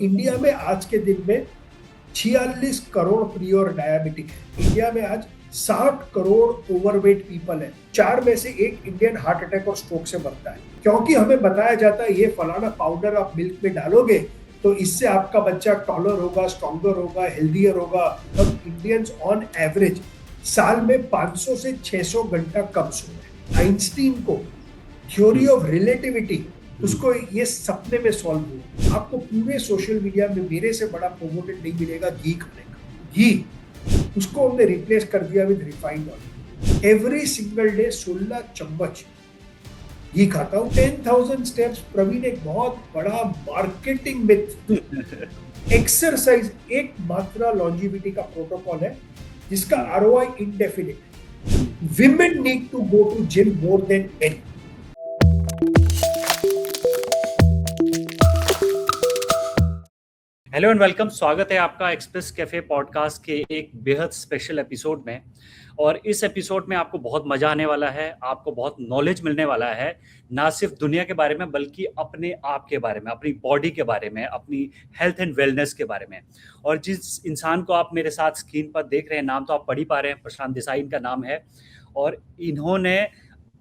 India में आज के दिन में 46 करोड़ प्री और डायबिटिक है। इंडिया में आज 60 करोड़ ओवरवेट पीपल है। 4 में से 1 इंडियन हार्ट अटैक और स्ट्रोक से मरता है, क्योंकि हमें बताया जाता है ये फलाना पाउडर आप मिल्क में डालोगे तो इससे आपका बच्चा टॉलर होगा, स्ट्रॉन्गर होगा, हेल्दियर होगा। हम इंडियंस ऑन एवरेज साल में 500 से 600 घंटा कम सोते हैं। आइंस्टीन को थ्योरी ऑफ रिलेटिविटी उसको ये सपने में सॉल्व हुआ। आपको पूरे सोशल मीडिया में मेरे से बड़ा प्रोमोटेड नहीं मिलेगा घी खाने का। घी उसको हमने रिप्लेस कर दिया with refined oil. Every single day 16 चम्मच घी खाता हूँ। 10,000 स्टेप्स प्रवीण एक बहुत बड़ा मार्केटिंग मिथ। एक्सरसाइज एक मात्रा लॉन्जिविटी का प्रोटोकॉल है जिसका ROI indefinite. Women need to go to gym more than men. Hello and welcome. स्वागत है आपका एक्सप्रेस कैफे पॉडकास्ट के एक बेहद स्पेशल एपिसोड में। और इस एपिसोड में आपको बहुत मजा आने वाला है, आपको बहुत नॉलेज मिलने वाला है, ना सिर्फ दुनिया के बारे में बल्कि अपने आप के बारे में, अपनी बॉडी के बारे में, अपनी हेल्थ एंड वेलनेस के बारे में। और जिस इंसान को आप मेरे साथ स्क्रीन पर देख रहे हैं, नाम तो आप पढ़ ही पा रहे हैं, प्रशांत देसाई इनका नाम है। और इन्होंने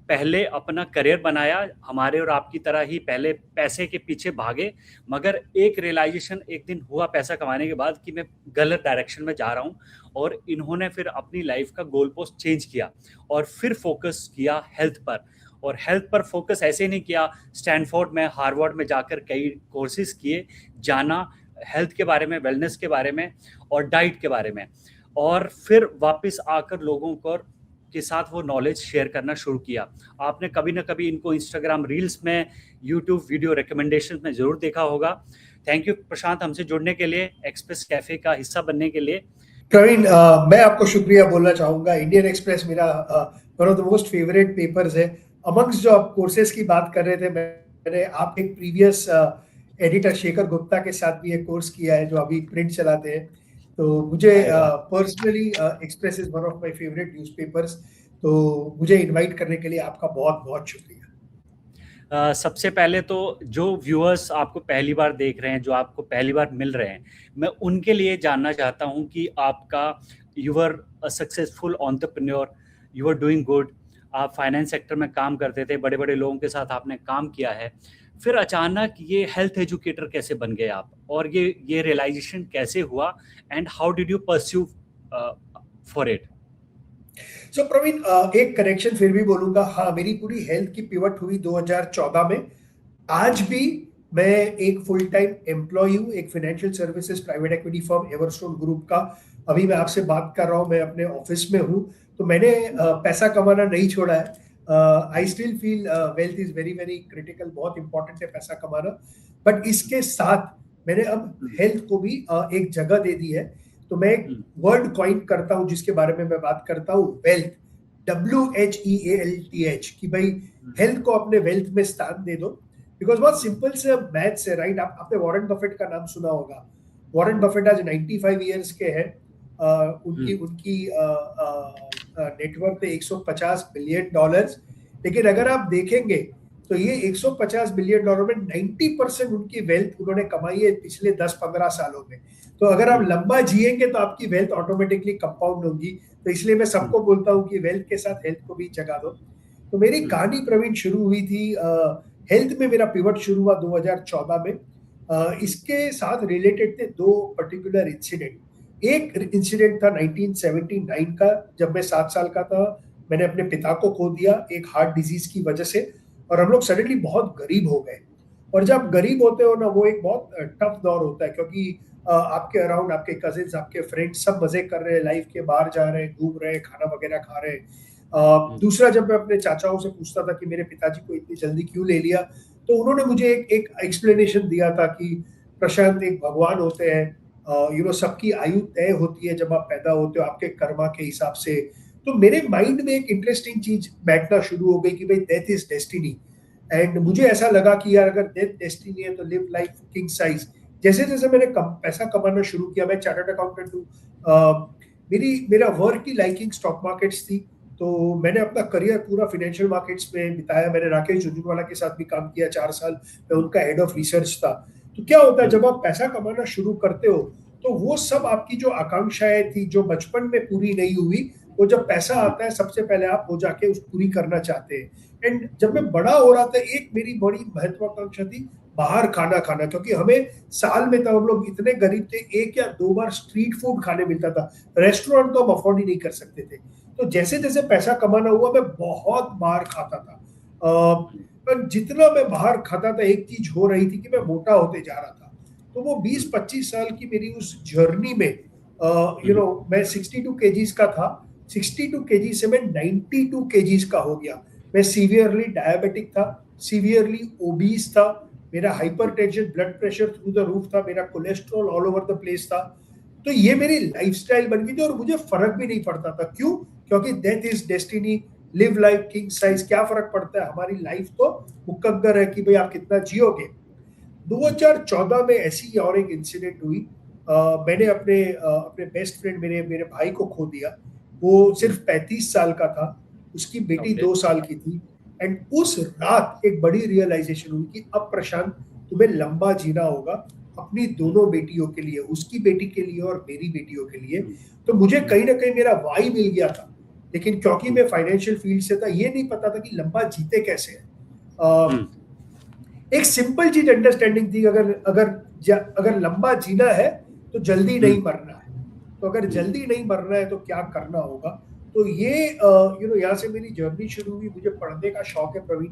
पहले अपना करियर बनाया, हमारे और आपकी तरह ही पहले पैसे के पीछे भागे, मगर एक रियलाइजेशन एक दिन हुआ पैसा कमाने के बाद कि मैं गलत डायरेक्शन में जा रहा हूँ। और इन्होंने फिर अपनी लाइफ का गोल पोस्ट चेंज किया और फिर फोकस किया हेल्थ पर। और हेल्थ पर फोकस ऐसे नहीं किया, स्टैनफोर्ड में, हार्वर्ड में जाकर कई कोर्सेज किए, जाना हेल्थ के बारे में, वेलनेस के बारे में और डाइट के बारे में। और फिर वापस आकर लोगों को के साथ वो नॉलेज शेयर करना शुरू किया। आपने कभी ना कभी इनको इंस्टाग्राम रील्स में, यूट्यूब वीडियो रिकमेंडेशन में ज़रूर देखा होगा। थैंक यू प्रशांत, हमसे जुड़ने के लिए, एक्सप्रेस कैफे का हिस्सा बनने के लिए। प्रवीण, मैं आपको शुक्रिया बोलना चाहूँगा। इंडियन एक्सप्रेस मेरा one of the most favourite papers है। अमंग्स जो आप कोर्सेज की बात कर रहे थे, मैंने आप एक प्रीवियस एडिटर शेखर गुप्ता के साथ भी एक कोर्स किया है जो अभी प्रिंट चलाते हैं। तो मुझे personally express is one of my favourite newspapers. तो मुझे इनवाइट करने के लिए आपका बहुत बहुत शुक्रिया। सबसे पहले तो जो व्यूअर्स आपको पहली बार देख रहे हैं, जो आपको पहली बार मिल रहे हैं, मैं उनके लिए जानना चाहता हूं कि आपका you are a successful entrepreneur, you are doing good, आप फाइनेंस सेक्टर में काम करते थे, बड़े बड़े लोगों के साथ आपने काम किया है, फिर अचानक ये हेल्थ एजुकेटर कैसे बन गए आप, और ये रियलाइजेशन कैसे हुआ, and how did you pursue for it? So Praveen, एक करेक्शन फिर भी बोलूंगा। हाँ, मेरी पूरी हेल्थ की पिवट हुई 2014 में। आज भी मैं एक फुल टाइम एम्प्लॉय हूँ एक financial services private equity firm Everstone group का। अभी मैं आपसे बात कर रहा हूँ, मैं अपने ऑफिस में हूँ। तो मैंने पैसा कमाना नहीं छोड़ा है। I still feel wealth is very very critical, बहुत इंपॉर्टेंट है पैसा कमाना। बट इसके साथ मैंने अब हेल्थ को भी एक जगह दे दी है। तो मैं एक वर्ड कॉइन करता हूँ जिसके बारे में मैं बात करता हूँ, वेल्थ, WHEALTH, कि भाई हेल्थ को अपने वेल्थ में स्थान दे दो। बिकॉज बहुत सिंपल से मैथ्स है, राइट? आपने वॉरेन बफेट का नाम सुना होगा। वॉरेन बफेट आज 95 ईयर्स के हैं। उनकी नेटवर्थ है $150 बिलियन। लेकिन अगर आप देखेंगे तो ये $150 बिलियन में 90% उनकी वेल्थ उन्होंने कमाई है पिछले 10-15 सालों में। तो अगर आप लंबा जिएंगे तो आपकी वेल्थ ऑटोमेटिकली कंपाउंड होगी। तो इसलिए मैं सबको बोलता हूँ कि वेल्थ के साथ हेल्थ को भी जगा दो। तो मेरी कहानी प्रवीण शुरू हुई थी, हेल्थ में मेरा पिवट शुरू हुआ 2014 में। इसके साथ रिलेटेड थे 2 पर्टिकुलर इंसिडेंट। एक इंसिडेंट था 1979 का, जब मैं 7 साल का था। मैंने अपने पिता को खो दिया एक हार्ट डिजीज की वजह से, और हम लोग सडनली बहुत गरीब हो गए। और जब गरीब होते हो ना, वो एक बहुत टफ दौर होता है, क्योंकि आपके अराउंड आपके कजिन्स, आपके फ्रेंड्स सब मजे कर रहे हैं, लाइफ के बाहर जा रहे हैं, घूम रहे हैं, खाना वगैरह खा रहे हैं। दूसरा, जब मैं अपने चाचाओं से पूछता था कि मेरे पिताजी को इतनी जल्दी क्यों ले लिया, तो उन्होंने मुझे एक एक्सप्लेनेशन दिया था कि प्रशांत एक भगवान होते हैं, सबकी आयु तय होती है जब आप पैदा होते हो आपके कर्मा के हिसाब से। तो मेरे माइंड में एक इंटरेस्टिंग चीज बैठना शुरू हो गई कि भाई डेथ इज डेस्टिनी। एंड मुझे ऐसा लगा कि यार अगर डेथ डेस्टिनी है तो लिव लाइफ किंग साइज। जैसे जैसे मैंने पैसा कमाना शुरू किया, मैं चार्टर्ड अकाउंटेंट हूँ। मेरा वर्क की लाइकिंग स्टॉक मार्केट्स थी। तो मैंने अपना करियर पूरा फाइनेंशियल मार्केट्स में बिताया। मैंने राकेश झुंझुनवाला के साथ भी काम किया 4 साल। मैं उनका हेड ऑफ रिसर्च था। तो क्या होता है जब आप पैसा कमाना शुरू करते हो तो वो सब आपकी जो आकांक्षाएं थी जो बचपन में पूरी नहीं हुई, वो जब पैसा आता है सबसे पहले आप वो जाके उस पूरी करना चाहते हैं। एंड जब मैं बड़ा हो रहा था, एक मेरी बड़ी महत्वाकांक्षा थी बाहर खाना खाना, क्योंकि हमें साल में तब हम लोग इतने गरीब थे, 1 या 2 बार स्ट्रीट फूड खाने मिलता था, रेस्टोरेंट तो हम अफोर्ड ही नहीं कर सकते थे। तो जैसे जैसे पैसा कमाना हुआ मैं बहुत बाहर खाता था, पर जितना मैं बाहर खाता था एक चीज हो रही थी कि मैं मोटा होते जा रहा था। तो वो 20-25 साल की मेरी उस जर्नी में मैं 62 केजीज का था, 62 केजी से मैं 92 केजीज का हो गया। मैं सीवियरली डायबिटिक था, सीवियरली ओबीस था, मेरा hypertension blood pressure through the roof था, मेरा cholesterol all over the place था। तो ये मेरी लाइफस्टाइल बन गई थी और मुझे फर्क भी नहीं पड़ता था। क्यों? क्योंकि death is destiny, live life king size, क्या फर्क पड़ता है, हमारी लाइफ तो मुकद्दर है कि भाई आप कितना जियोगे। 2014 में ऐसी और एक इंसिडेंट हुई। मैंने अपने बेस्ट फ्रेंड मेरे मेरे भाई को खो दिया। वो सिर्फ 35 साल का था, उसकी बेटी 2 साल की थी। एंड उस रात एक बड़ी रियलाइजेशन हुई कि अब प्रशांत तुम्हें लंबा जीना होगा अपनी दोनों बेटियों के लिए, उसकी बेटी के लिए और मेरी बेटियों के लिए। तो मुझे कहीं ना कहीं मेरा वाई मिल गया था, लेकिन क्योंकि मैं फाइनेंशियल फील्ड से था, ये नहीं पता था कि लंबा जीते कैसे है। एक सिंपल चीज अंडरस्टैंडिंग थी, अगर लंबा जीना है तो जल्दी नहीं मरना है, तो अगर जल्दी नहीं मरना है तो क्या करना होगा। तो ये यहाँ से मेरी जर्नी शुरू हुई। मुझे पढ़ने का शौक है प्रवीण,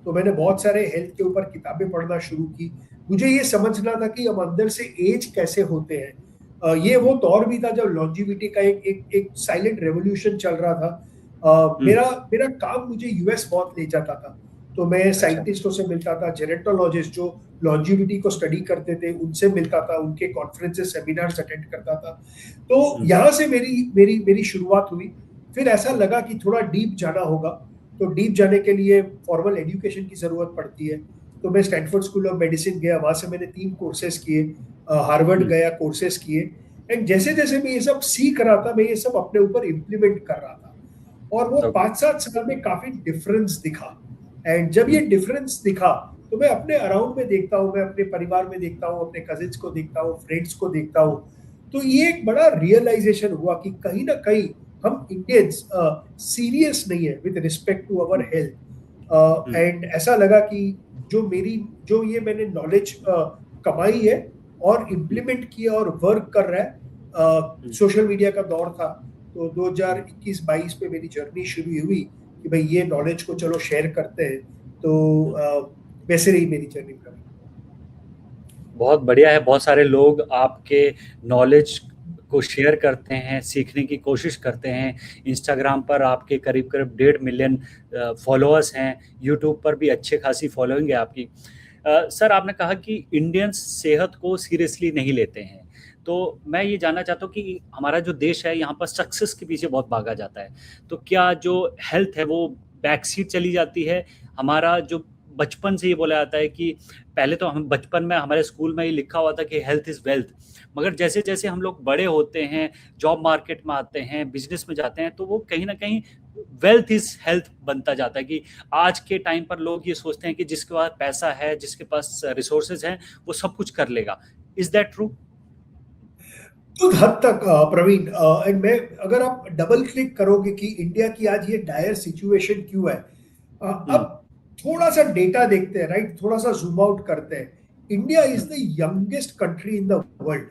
तो मैंने बहुत सारे हेल्थ के ऊपर किताबें पढ़ना शुरू की। मुझे ये समझना था कि हम अंदर से एज कैसे होते हैं। ये वो दौर भी था जब लॉन्जिविटी का एक साइलेंट रेवोल्यूशन चल रहा था। मेरा मेरा काम मुझे यूएस बहुत ले जाता था, तो मैं साइंटिस्टों से मिलता था, जेनेटोलॉजिस्ट जो लॉन्जिविटी को स्टडी करते थे उनसे मिलता था, उनके कॉन्फ्रेंसेस सेमिनार्स अटेंड करता था। तो यहाँ से मेरी मेरी मेरी शुरुआत हुई। फिर ऐसा लगा कि थोड़ा डीप जाना होगा, तो डीप जाने के लिए फॉर्मल एजुकेशन की जरूरत पड़ती है। तो मैं स्टैनफोर्ड स्कूल ऑफ मेडिसिन गया, वहां से मैंने 3 कोर्सेज किए, हार्वर्ड गया, कोर्सेज किए। एंड जैसे जैसे मैं ये सब सीख रहा था, मैं ये सब अपने ऊपर इम्प्लीमेंट कर रहा था, और वो 5-7 साल में काफी डिफरेंस दिखा। एंड जब ये डिफरेंस दिखा तो मैं अपने अराउंड में देखता हूँ, मैं अपने परिवार में देखता हूँ, अपने कजिन्स को देखता हूँ, फ्रेंड्स को देखता हूँ। तो ये एक बड़ा रियलाइजेशन हुआ कि कहीं ना कहीं हम इंडियंस सीरियस नहीं है with respect to our health. And ऐसा लगा कि जो ये मैंने नॉलेज कमाई है और इम्प्लीमेंट किया और वर्क कर रहा है। सोशल मीडिया का दौर था, तो 2021-22 में मेरी जर्नी शुरू हुई कि भाई ये नॉलेज को चलो शेयर करते हैं। तो वैसे रही मेरी जर्नी पर। बहुत बढ़िया है, बहुत सारे लोग आपके नॉलेज को शेयर करते हैं, सीखने की कोशिश करते हैं। इंस्टाग्राम पर आपके करीब करीब 1.5 मिलियन फॉलोअर्स हैं, यूट्यूब पर भी अच्छे खासी फॉलोइंग है आपकी। सर, आपने कहा कि इंडियंस सेहत को सीरियसली नहीं लेते हैं, तो मैं ये जानना चाहता हूँ कि हमारा जो देश है यहाँ पर सक्सेस के पीछे बहुत भागा जाता है, तो क्या जो हेल्थ है वो बैक सीट चली जाती है? हमारा जो बचपन से ये बोला जाता है कि पहले तो हम बचपन में हमारे स्कूल में ये लिखा हुआ था कि हेल्थ इज़ वेल्थ, मगर जैसे जैसे हम लोग बड़े होते हैं, जॉब मार्केट में आते हैं, बिजनेस में जाते हैं, तो वो कहीं ना कहीं वेल्थ इज हेल्थ बनता जाता है कि आज के टाइम पर लोग ये सोचते हैं कि जिसके पास पैसा है, जिसके पास रिसोर्सेज हैं, वो सब कुछ कर लेगा। Is that true? कुछ हद तक प्रवीण, एंड मैं अगर आप डबल क्लिक करोगे कि इंडिया की आज ये डायर सिचुएशन क्यों है, अब थोड़ा सा डेटा देखते हैं, राइट, थोड़ा सा जूम आउट करते हैं। India is the youngest country in the world,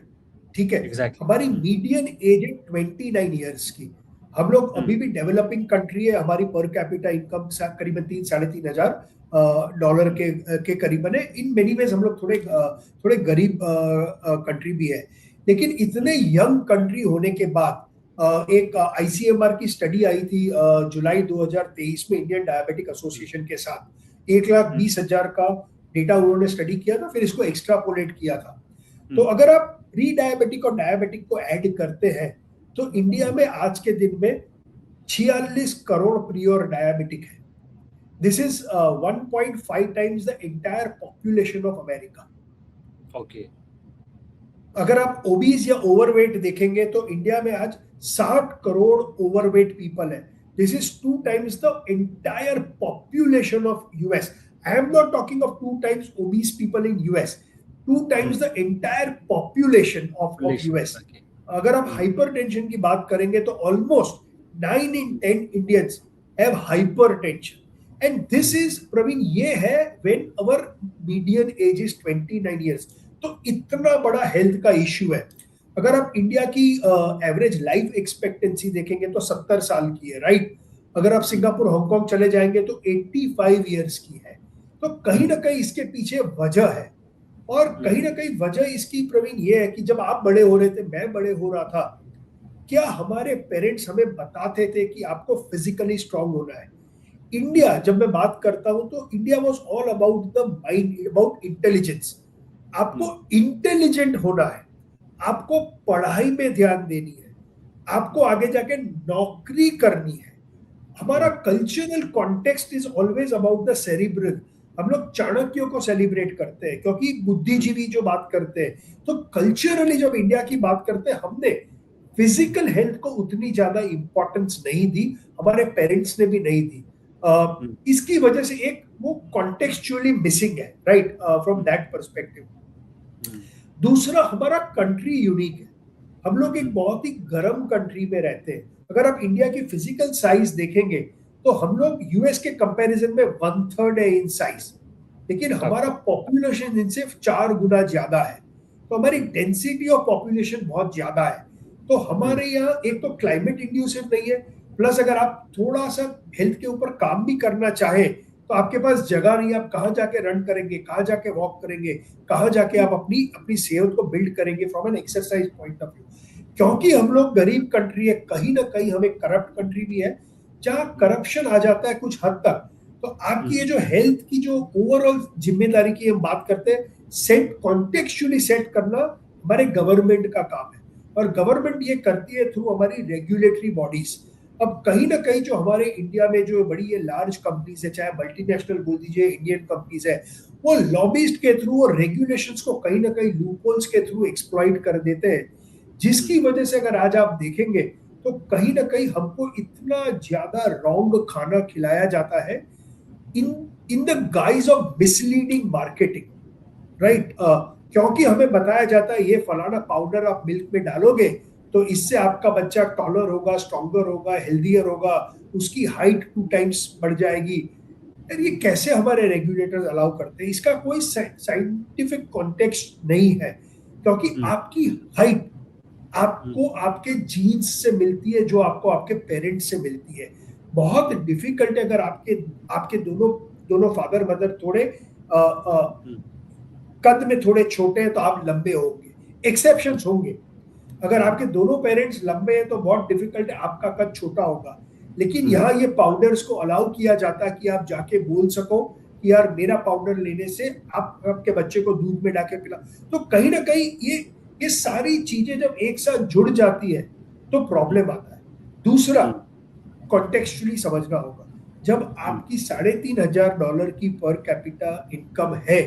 ठीक है। Exactly. हमारी मीडियन एज है 29 ईयर्स की। हम लोग अभी भी डेवलपिंग कंट्री है, हमारी पर कैपिटा इनकम करीबन 3-3.5 हजार डॉलर के करीबन है। इन मेनी वेज हम लोग थोड़े गरीब कंट्री भी है, लेकिन इतने यंग कंट्री होने के बाद एक आईसीएमआर की स्टडी आई थी जुलाई 2023 में इंडियन डायबिटिक एसोसिएशन के साथ। 1,20,000 का डेटा उन्होंने स्टडी किया था, फिर इसको एक्स्ट्रापोलेट किया था। तो अगर आप प्री डायबिटिक और डायबिटिक को ऐड करते हैं तो इंडिया में आज के दिन में 46 करोड़ प्री और डायबिटिक है। This is 1.5 times the entire population of America. Okay. अगर आप ओबीज या ओवरवेट देखेंगे तो इंडिया में आज 60 करोड़ ओवरवेट पीपल है। This is 2 times the entire population of US. I am not talking of 2 times obese people in US. 2 times the entire population of US. अगर आप हाइपरटेंशन की बात करेंगे तो almost 9 in 10 Indians have hypertension and this is Praveen ये है when our median age is 29 years। तो इतना बड़ा हेल्थ का इश्यू है। अगर आप इंडिया की एवरेज लाइफ एक्सपेक्टेंसी देखेंगे तो 70 साल की है, राइट। अगर आप सिंगापुर हांगकांग चले जाएंगे तो 85 years की है। तो कहीं ना कहीं इसके पीछे वजह है और कहीं ना कहीं वजह इसकी प्रवीण ये है कि जब आप बड़े हो रहे थे, मैं बड़े हो रहा था, क्या हमारे पेरेंट्स हमें बताते थे कि आपको फिजिकली स्ट्रांग होना है। इंडिया जब मैं बात करता हूं तो India was all about the mind, about intelligence. आपको इंटेलिजेंट होना है, आपको पढ़ाई में ध्यान देनी है, आपको आगे जाके नौकरी करनी है। हमारा cultural context is always about the cerebral. हम लोग चाणक्य को सेलिब्रेट करते हैं क्योंकि बुद्धिजीवी जो बात करते हैं। तो कल्चरली जब इंडिया की बात करते हैं, हमने फिजिकल हेल्थ को उतनी ज्यादा इंपॉर्टेंस नहीं दी, हमारे पेरेंट्स ने भी नहीं दी। इसकी वजह से एक वो कॉन्टेक्चुअली मिसिंग है, राइट, फ्रॉम दैट पर्सपेक्टिव। दूसरा, हमारा कंट्री यूनिक है। हम लोग एक बहुत ही गर्म कंट्री में रहते हैं। अगर आप इंडिया की फिजिकल साइज देखेंगे तो हम लोग यूएस के कंपैरिजन में 1/3 है इन साइज, लेकिन हमारा पॉपुलेशन इनसे 4 गुना ज्यादा है। तो हमारी डेंसिटी ऑफ पॉपुलेशन बहुत ज्यादा है। तो हमारे यहाँ एक तो क्लाइमेट इंड्यूसिव नहीं है, प्लस अगर आप थोड़ा सा हेल्थ के ऊपर काम भी करना चाहे तो आपके पास जगह नहीं है। आप कहाँ जाके रन करेंगे, कहाँ जाके वॉक करेंगे, कहाँ जाके आप अपनी सेहत को बिल्ड करेंगे from an exercise point of view. क्योंकि हम लोग गरीब कंट्री है, कहीं ना कहीं हम एक करप्ट कंट्री भी है, जहाँ करप्शन आ जाता है कुछ हद तक। तो आपकी ये जो हेल्थ की जो ओवरऑल जिम्मेदारी की हम बात करते हैं, सेट कॉन्टेक्चुअली सेट करना हमारे गवर्नमेंट का काम है और गवर्नमेंट ये करती है थ्रू हमारी रेगुलेटरी बॉडीज। अब कहीं ना कहीं जो हमारे इंडिया में जो बड़ी ये लार्ज कंपनीज है, चाहे मल्टीनेशनल बोल दीजिए, इंडियन कंपनीज है, वो लॉबिस्ट के थ्रू और रेगुलेशंस को कहीं ना कहीं लूपहोल्स के थ्रू एक्सप्लॉइट कर देते हैं, जिसकी वजह से अगर आज आप देखेंगे तो कहीं ना कहीं हमको इतना ज्यादा रॉन्ग खाना खिलाया जाता है in the guys of misleading marketing, right. क्योंकि हमें बताया जाता है ये फलाना पाउडर आप मिल्क में डालोगे तो इससे आपका बच्चा टॉलर होगा, स्ट्रॉन्गर होगा, हेल्दियर होगा, उसकी हाइट 2 times बढ़ जाएगी। यार ये कैसे हमारे रेगुलेटर्स अलाउ करते हैं? इसका कोई साइंटिफिक कॉन्टेक्स्ट नहीं है, क्योंकि आपकी हाइट आपको आपके जीन्स से मिलती है, जो आपको आपके पेरेंट्स से मिलती है। बहुत डिफिकल्ट है अगर आपके दोनों फादर मदर थोड़े कद में थोड़े छोटे हैं तो आप लंबे होंगे, एक्सेप्शंस होंगे। अगर आपके दोनों पेरेंट्स लंबे हैं तो बहुत डिफिकल्ट है, आपका कद छोटा होगा। लेकिन यहाँ ये पाउडर्स को अलाउ किया जाता है कि आप जाके बोल सको कि यार मेरा पाउडर लेने से आप आपके बच्चे को दूध में डाके पिला। तो कहीं ना कहीं ये सारी चीजें जब एक साथ जुड़ जाती है तो प्रॉब्लम आता है। दूसरा, कॉन्टेक्चुअली समझना होगा, जब आपकी $3,500 की पर कैपिटा इनकम है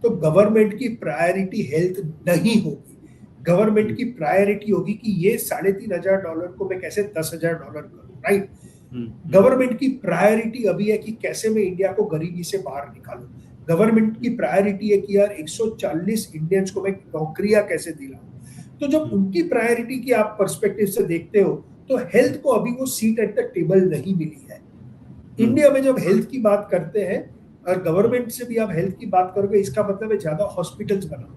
तो गवर्नमेंट की प्रायोरिटी हेल्थ नहीं होगी। गवर्नमेंट की प्रायोरिटी होगी कि ये $3,500 को मैं कैसे $10,000 करूं, राइट। गवर्नमेंट की प्रायोरिटी अभी है कि कैसे मैं इंडिया को गरीबी से बाहर निकालूं। गवर्नमेंट की प्रायोरिटी है कि यार 140 इंडियंस को मैं नौकरियां कैसे दिलाऊं। तो जब उनकी प्रायोरिटी की आप पर्सपेक्टिव से देखते हो तो हेल्थ को अभी वो सीट एट द टेबल नहीं मिली है। इंडिया में जब हेल्थ की बात करते हैं और गवर्नमेंट से भी आप हेल्थ की बात करोगे, इसका मतलब है ज्यादा हॉस्पिटल्स बनाओ,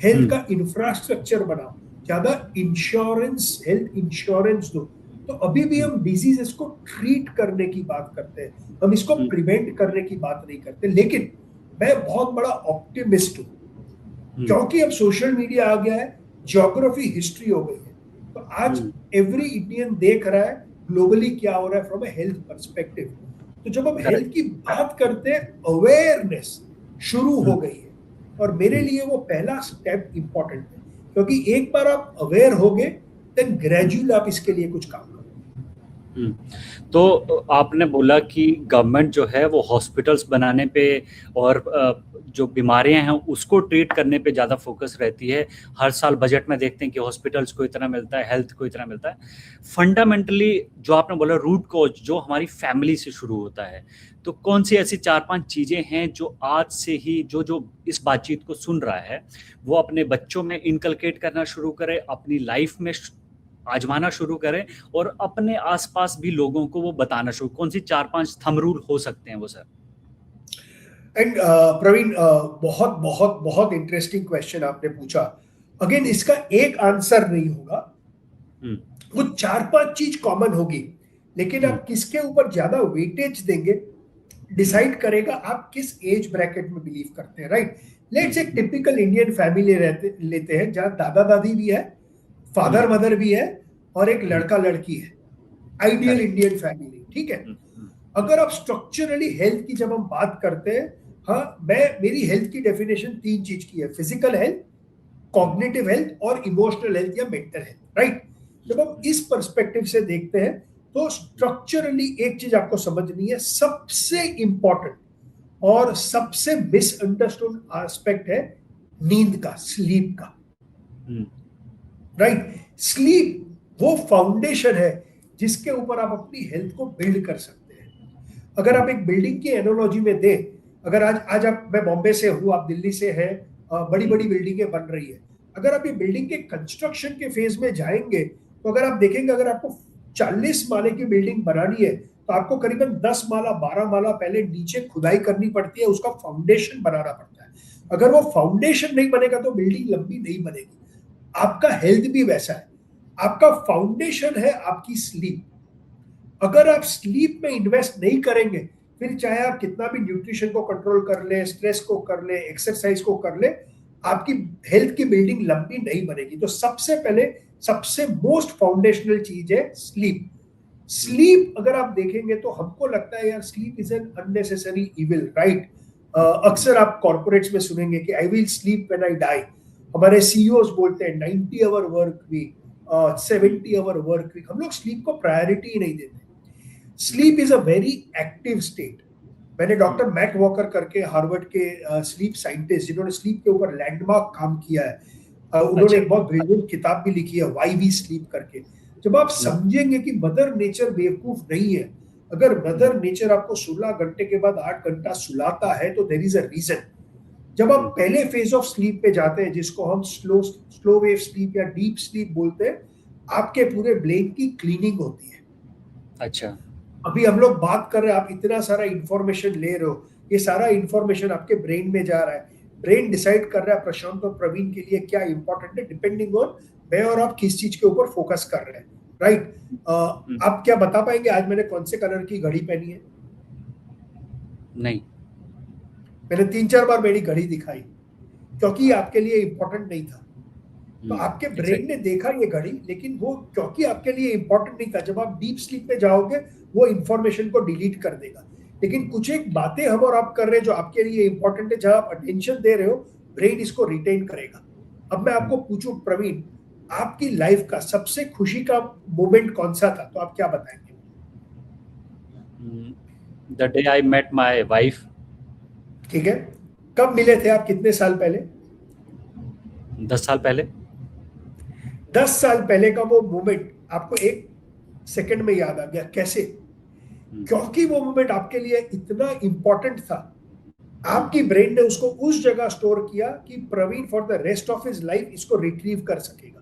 हेल्थ का इंफ्रास्ट्रक्चर बनाओ, ज्यादा इंश्योरेंस, हेल्थ इंश्योरेंस दो। तो अभी भी हम डिजीजेस को ट्रीट करने की बात करते हैं, हम इसको प्रिवेंट करने की बात नहीं करते। लेकिन मैं बहुत बड़ा ऑप्टिमिस्ट हूँ क्योंकि अब सोशल मीडिया आ गया है, ज्योग्राफी हिस्ट्री हो गई है। तो आज एवरी इंडियन देख रहा है ग्लोबली क्या हो रहा है फ्रॉम ए हेल्थ पर्सपेक्टिव। तो जब हम हेल्थ की बात करते हैं, अवेयरनेस शुरू हो गई है और मेरे लिए वो पहला स्टेप इंपॉर्टेंट है, क्योंकि एक बार आप अवेयर होगे देन ग्रेजुअली आप इसके लिए कुछ काम करो। तो आपने बोला कि गवर्नमेंट जो है वो हॉस्पिटल्स बनाने पे और जो बीमारियां हैं उसको ट्रीट करने पे ज़्यादा फोकस रहती है। हर साल बजट में देखते हैं कि हॉस्पिटल्स को इतना मिलता है, हेल्थ को इतना मिलता है। फंडामेंटली जो आपने बोला रूट कॉज जो हमारी फैमिली से शुरू होता है, तो कौन सी ऐसी 4-5 चीज़ें हैं जो आज से ही जो जो इस बातचीत को सुन रहा है वो अपने बच्चों में इनकलकेट करना शुरू करे, अपनी लाइफ में आजमाना शुरू करें और अपने आसपास भी लोगों को वो बताना शुरू, कौन सी 4-5 थंब रूल हो सकते हैं वो सर? एंड प्रवीण, बहुत बहुत बहुत इंटरेस्टिंग क्वेश्चन आपने पूछा। अगेन इसका एक आंसर नहीं होगा, वो 4-5 चीज कॉमन होगी, लेकिन आप किसके ऊपर ज्यादा वेटेज देंगे डिसाइड करेगा आप किस एज ब्रैकेट में बिलीव करते हैं, राइट? लेट्स एक टिपिकल इंडियन फैमिली लेते हैं जहां दादा दादी भी है, फादर मदर भी है और एक लड़का लड़की है, आइडियल इंडियन फैमिली, ठीक है? अगर आप स्ट्रक्चरली हेल्थ की जब हम बात करते हैं, हाँ, मेरी हेल्थ की डेफिनेशन 3 चीज की है: फिजिकल हेल्थ, कॉग्निटिव हेल्थ और इमोशनल हेल्थ या मेंटल हेल्थ, राइट? जब हम इस पर्सपेक्टिव से देखते हैं तो स्ट्रक्चरली एक चीज आपको समझनी है, सबसे इंपॉर्टेंट और सबसे मिसअंडरस्टूड एस्पेक्ट है नींद का, स्लीप का, राइट? स्लीप वो फाउंडेशन है जिसके ऊपर आप अपनी हेल्थ को बिल्ड कर सकते हैं। अगर आप एक बिल्डिंग की एनालॉजी में दें, अगर आज आप, मैं बॉम्बे से हूं, आप दिल्ली से हैं, बड़ी बड़ी बिल्डिंगें बन रही है, अगर आप ये बिल्डिंग के कंस्ट्रक्शन के फेज में जाएंगे तो अगर आप देखेंगे, अगर आपको 40 माले की बिल्डिंग बनानी है तो आपको करीबन 10 माला 12 माला पहले नीचे खुदाई करनी पड़ती है, उसका फाउंडेशन बनाना पड़ता है। अगर वो फाउंडेशन नहीं बनेगा तो बिल्डिंग लंबी नहीं बनेगी। आपका हेल्थ भी वैसा है, आपका फाउंडेशन है आपकी स्लीप। अगर आप स्लीप में इन्वेस्ट नहीं करेंगे, फिर चाहे आप कितना भी न्यूट्रिशन को कंट्रोल कर ले, स्ट्रेस को कर ले, एक्सरसाइज को कर ले, आपकी हेल्थ की बिल्डिंग लंबी नहीं बनेगी। तो सबसे पहले सबसे मोस्ट फाउंडेशनल चीज है स्लीप। स्लीप अगर आप देखेंगे तो हमको लगता है यार sleep is an unnecessary evil, right? अक्सर आप कॉर्पोरेट्स में सुनेंगे कि I will sleep when I die. हमारे सीईओज बोलते हैं 90 hour work week, 70 hour work week. हम लोग स्लीप को प्रायोरिटी ही नहीं देते। Sleep is a very active state. मैंने डॉक्टर मैट वॉकर करके हार्वर्ड के स्लीप साइंटिस्ट जिन्होंने स्लीप के ऊपर लैंडमार्क काम किया है, उन्होंने एक बहुत ब्रिलियंट किताब भी लिखी है, व्हाई वी स्लीप करके। जब आप समझेंगे कि मदर नेचर बेवकूफ नहीं है, अगर मदर नेचर आपको 16 घंटे के बाद 8 घंटा सुलाता है तो देयर इज अ रीजन। जब आप पहले फेज ऑफ स्लीप पे जाते हैं, जिसको हम स्लो वेव स्लीप या डीप स्लीप बोलते हैं, आपके पूरे ब्रेन की क्लीनिंग होती है। अच्छा, अभी हम लोग बात कर रहे हैं, आप इतना सारा इंफॉर्मेशन ले रहे हो, ये सारा इंफॉर्मेशन आपके ब्रेन में जा रहा है, ब्रेन डिसाइड कर रहा है प्रशांत और प्रवीण के लिए क्या इंपॉर्टेंट है, डिपेंडिंग ऑन मैं और आप किस चीज के ऊपर फोकस कर रहे हैं, राइट? आप क्या बता पाएंगे आज मैंने कौन से कलर की घड़ी पहनी है? नहीं। मैंने 3-4 बार मेरी घड़ी दिखाई, क्योंकि आपके लिए इंपॉर्टेंट नहीं था। तो आपके ब्रेन ने देखा ये घड़ी, लेकिन वो क्योंकि आपके लिए इंपॉर्टेंट नहीं था, जब आप डीप स्लीप में जाओगे वो इंफॉर्मेशन को डिलीट कर देगा। लेकिन कुछ एक बातें हम और आप कर रहे हैं जो आपके लिए इंपॉर्टेंट है, जहां आप अटेंशन दे रहे हो, ब्रेन इसको रिटेन करेगा। अब मैं आपको पूछूं प्रवीण, आपकी लाइफ का सबसे खुशी का मोमेंट कौन सा था, तो आप क्या बताएंगे? The day I met my wife. ठीक है, कब मिले थे आप, कितने साल पहले? 10 साल पहले। 10 साल पहले का वो मोमेंट आपको एक सेकंड में याद आ गया, कैसे? क्योंकि वो मोमेंट आपके लिए इतना इंपॉर्टेंट था, आपकी ब्रेन ने उसको उस जगह स्टोर किया कि Praveen for the rest of his life इसको रिट्रीव कर सकेगा।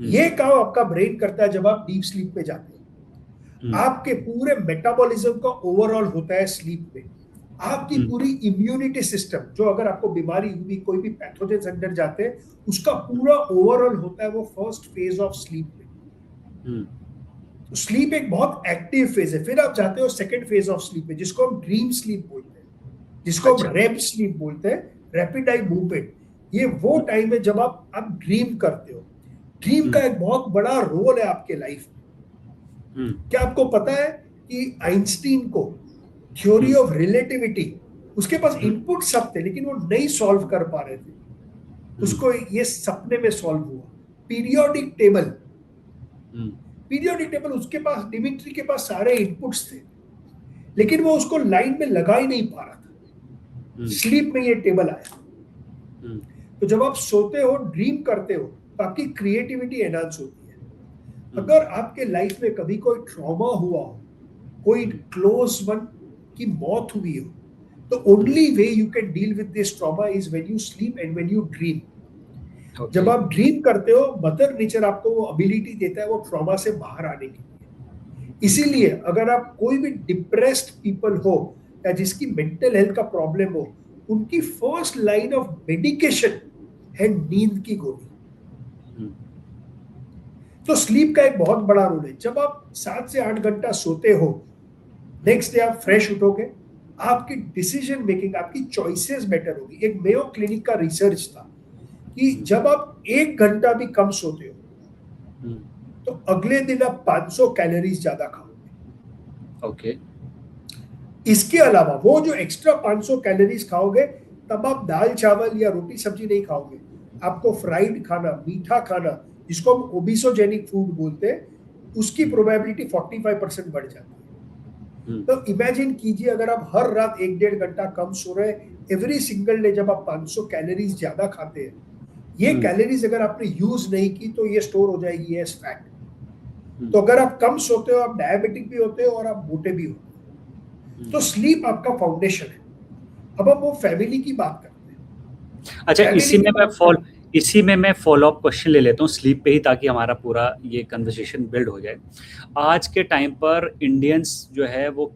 ये काम आपका ब्रेन करता है जब आप डीप स्लीप में जाते हैं। आपके पूरे मेटाबॉलिज्म का ओवरऑल होता है स्लीप में। आपकी पूरी इम्यूनिटी सिस्टम, जो अगर आपको बीमारी हुई, कोई भी पैथोजेंस अंदर जाते हैं, उसका पूरा ओवरऑल होता है वो फर्स्ट फेज ऑफ स्लीप में। तो स्लीप एक बहुत एक्टिव फेज है। फिर आप जाते हो सेकंड फेज ऑफ स्लीप में, जिसको हम ड्रीम स्लीप बोलते हैं, जिसको हम रेम स्लीप बोलते हैं, रैपिड आई मूवमेंट। ये वो टाइम है जब आप ड्रीम करते हो। ड्रीम का एक बहुत बड़ा रोल है आपके लाइफ में। क्या आपको पता है कि आइंस्टीन को थ्योरी ऑफ रिलेटिविटी, उसके पास इनपुट सब थे लेकिन वो नहीं सॉल्व कर पा रहे थे, उसको ये सपने में सॉल्व हुआ। पीरियोडिक टेबल, पीरियोडिक टेबल उसके पास, डिमिट्री के पास सारे इनपुट्स थे, लेकिन वो उसको लाइन में लगा ही नहीं पा रहा था। स्लीप में ये टेबल आया। तो जब आप सोते हो, ड्रीम करते हो, तो आपकी क्रिएटिविटी एनहांस होती है। अगर आपके लाइफ में कभी कोई ट्रॉमा हुआ हो, कोई क्लोज वन की मौत हुई हो, तो only way you can deal with this trauma is when you sleep and when you dream. जब आप ड्रीम करते हो, मदर नेचर आपको वो एबिलिटी देता है वो ट्रॉमा से बाहर आने के लिए। इसीलिए अगर आप कोई भी डिप्रेस्ड पीपल हो या जिसकी मेंटल हेल्थ का प्रॉब्लम हो, उनकी फर्स्ट लाइन ऑफ मेडिकेशन है नींद की गोली। तो स्लीप का एक बहुत बड़ा रोल है। जब आप 7 से 8 घंटा सोते हो, नेक्स्ट डे आप फ्रेश उठोगे, आपकी डिसीजन मेकिंग, आपकी चॉइसेस बेटर होगी। एक मेयो क्लिनिक का रिसर्च था कि जब आप 1 घंटा भी कम सोते हो तो अगले दिन आप 500 कैलोरीज ज्यादा खाओगे। ओके। इसके अलावा वो जो एक्स्ट्रा 500 कैलोरीज खाओगे, तब आप दाल चावल या रोटी सब्जी नहीं खाओगे। आपको फ्राइड खाना, मीठा खाना, जिसको हम ओबिसोजेनिक फूड बोलते हैं, उसकी प्रोबेबिलिटी 45% बढ़ जाती है। तो इमेजिन कीजिए, अगर आप हर रात 1-1.5 घंटा कम सो रहे, एवरी सिंगल डे जब आप 500 कैलोरीज ज्यादा खाते हैं, ये कैलोरीज अगर आपने यूज नहीं की तो ये स्टोर हो जाएगी एज फैट। तो अगर आप कम सोते हो, आप डायबिटिक भी होते हो और आप मोटे भी होते हो। तो स्लीप आपका फाउंडेशन है। अब हम वो फैमिली की बात करते हैं। अच्छा, इसी में मैं फॉलो अप क्वेश्चन ले लेता हूँ स्लीप पे ही, ताकि हमारा पूरा ये कन्वर्सेशन बिल्ड हो जाए। आज के टाइम पर इंडियंस जो है वो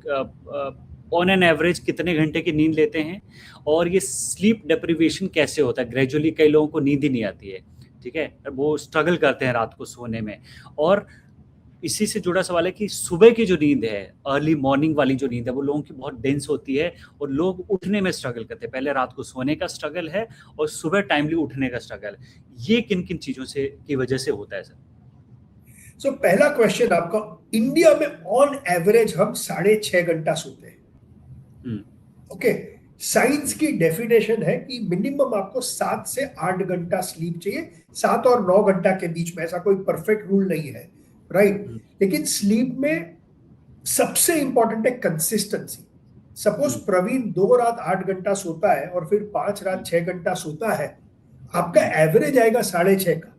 ऑन एन एवरेज कितने घंटे की नींद लेते हैं, और ये स्लीप डेप्रिवेशन कैसे होता है? ग्रेजुअली कई लोगों को नींद ही नहीं आती है, ठीक है, वो स्ट्रगल करते हैं रात को सोने में। और इसी से जुड़ा सवाल है कि सुबह की जो नींद है, अर्ली मॉर्निंग वाली जो नींद है, वो लोगों की बहुत डेंस होती है और लोग उठने में स्ट्रगल करते हैं। पहले रात को सोने का स्ट्रगल है और सुबह टाइमली उठने का स्ट्रगल है। ये किन किन चीज़ों से की वजह से होता है सर? सो पहला क्वेश्चन आपका, इंडिया में ऑन एवरेज हम 6.5 घंटा सोते हैं। ओके, साइंस की डेफिनेशन है कि मिनिमम आपको 7 से 8 घंटा स्लीप चाहिए, 7 और 9 घंटा के बीच में। ऐसा कोई परफेक्ट रूल नहीं है, राइट? लेकिन स्लीप में सबसे इंपॉर्टेंट है कंसिस्टेंसी। सपोज प्रवीण 2 रात 8 घंटा सोता है और फिर 5 रात 6 घंटा सोता है, आपका एवरेज आएगा 6.5 का।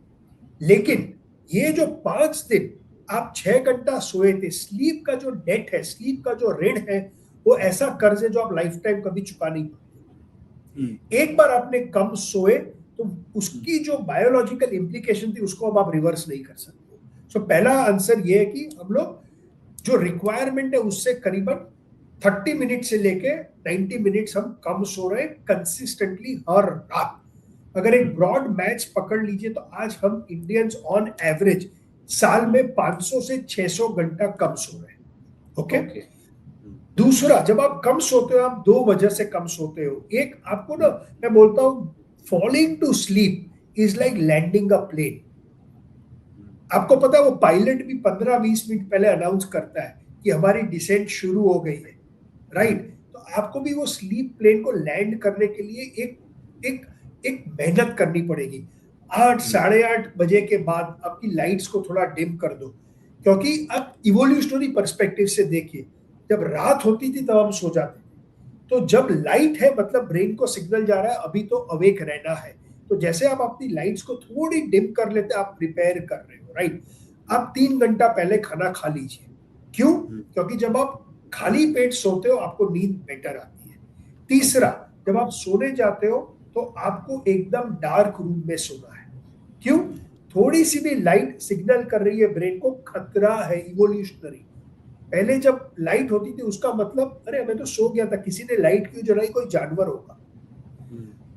लेकिन ये जो 5 दिन आप 6 घंटा सोए थे, स्लीप का जो डेट है, स्लीप का जो ऋण है, वो ऐसा कर्ज है जो आप लाइफ टाइम कभी चुका नहीं पाते। एक बार आपने कम सोए तो उसकी जो बायोलॉजिकल इंप्लीकेशन थी उसको अब आप रिवर्स नहीं कर सकते। सो पहला आंसर ये है कि हम लोग जो रिक्वायरमेंट है उससे करीबन 30 मिनट से लेके 90 मिनट्स हम कम सो रहे हैं कंसिस्टेंटली हर रात। अगर एक ब्रॉड मैच पकड़ लीजिए तो आज हम इंडियंस ऑन एवरेज साल में 500 से 600 घंटा कम सो रहे हैं। ओके। दूसरा, जब आप कम सोते हो, आप 2 वजह से कम सोते हो। एक, आपको ना, मैं बोलता हूं, falling to sleep is like landing a plane. आपको पता है वो पायलट भी 15-20 मिनट पहले अनाउंस करता है कि हमारी डिसेंट शुरू हो गई है, राइट? तो आपको भी वो स्लीप प्लेन को लैंड करने के लिए एक मेहनत करनी पड़ेगी। 8, 8:30 बजे के बाद आपकी लाइट्स को थोड़ा डिम कर दो, क्योंकि अब इवोल्यूशनरी पर्सपेक्टिव से देखिए, जब रात होती थी तब हम सो जाते थे, तो जब लाइट है मतलब ब्रेन को सिग्नल जा रहा है अभी तो अवेक रहना है। तो जैसे आप अपनी लाइट्स को थोड़ी डिम कर लेते, आप प्रिपेयर कर रहे हो, राइट? आप 3 घंटा पहले खाना खा लीजिए। क्यों? क्योंकि जब आप खाली पेट सोते हो आपको नींद बेटर आती है। तीसरा, जब आप सोने जाते हो तो आपको एकदम डार्क रूम में सोना है। क्यों? थोड़ी सी भी लाइट सिग्नल कर रही है ब्रेन को खतरा है, इवोल्यूशनरी। पहले जब लाइट होती थी उसका मतलब, अरे मैं तो सो गया था, किसी ने लाइट क्यों जलाई, कोई जानवर होगा।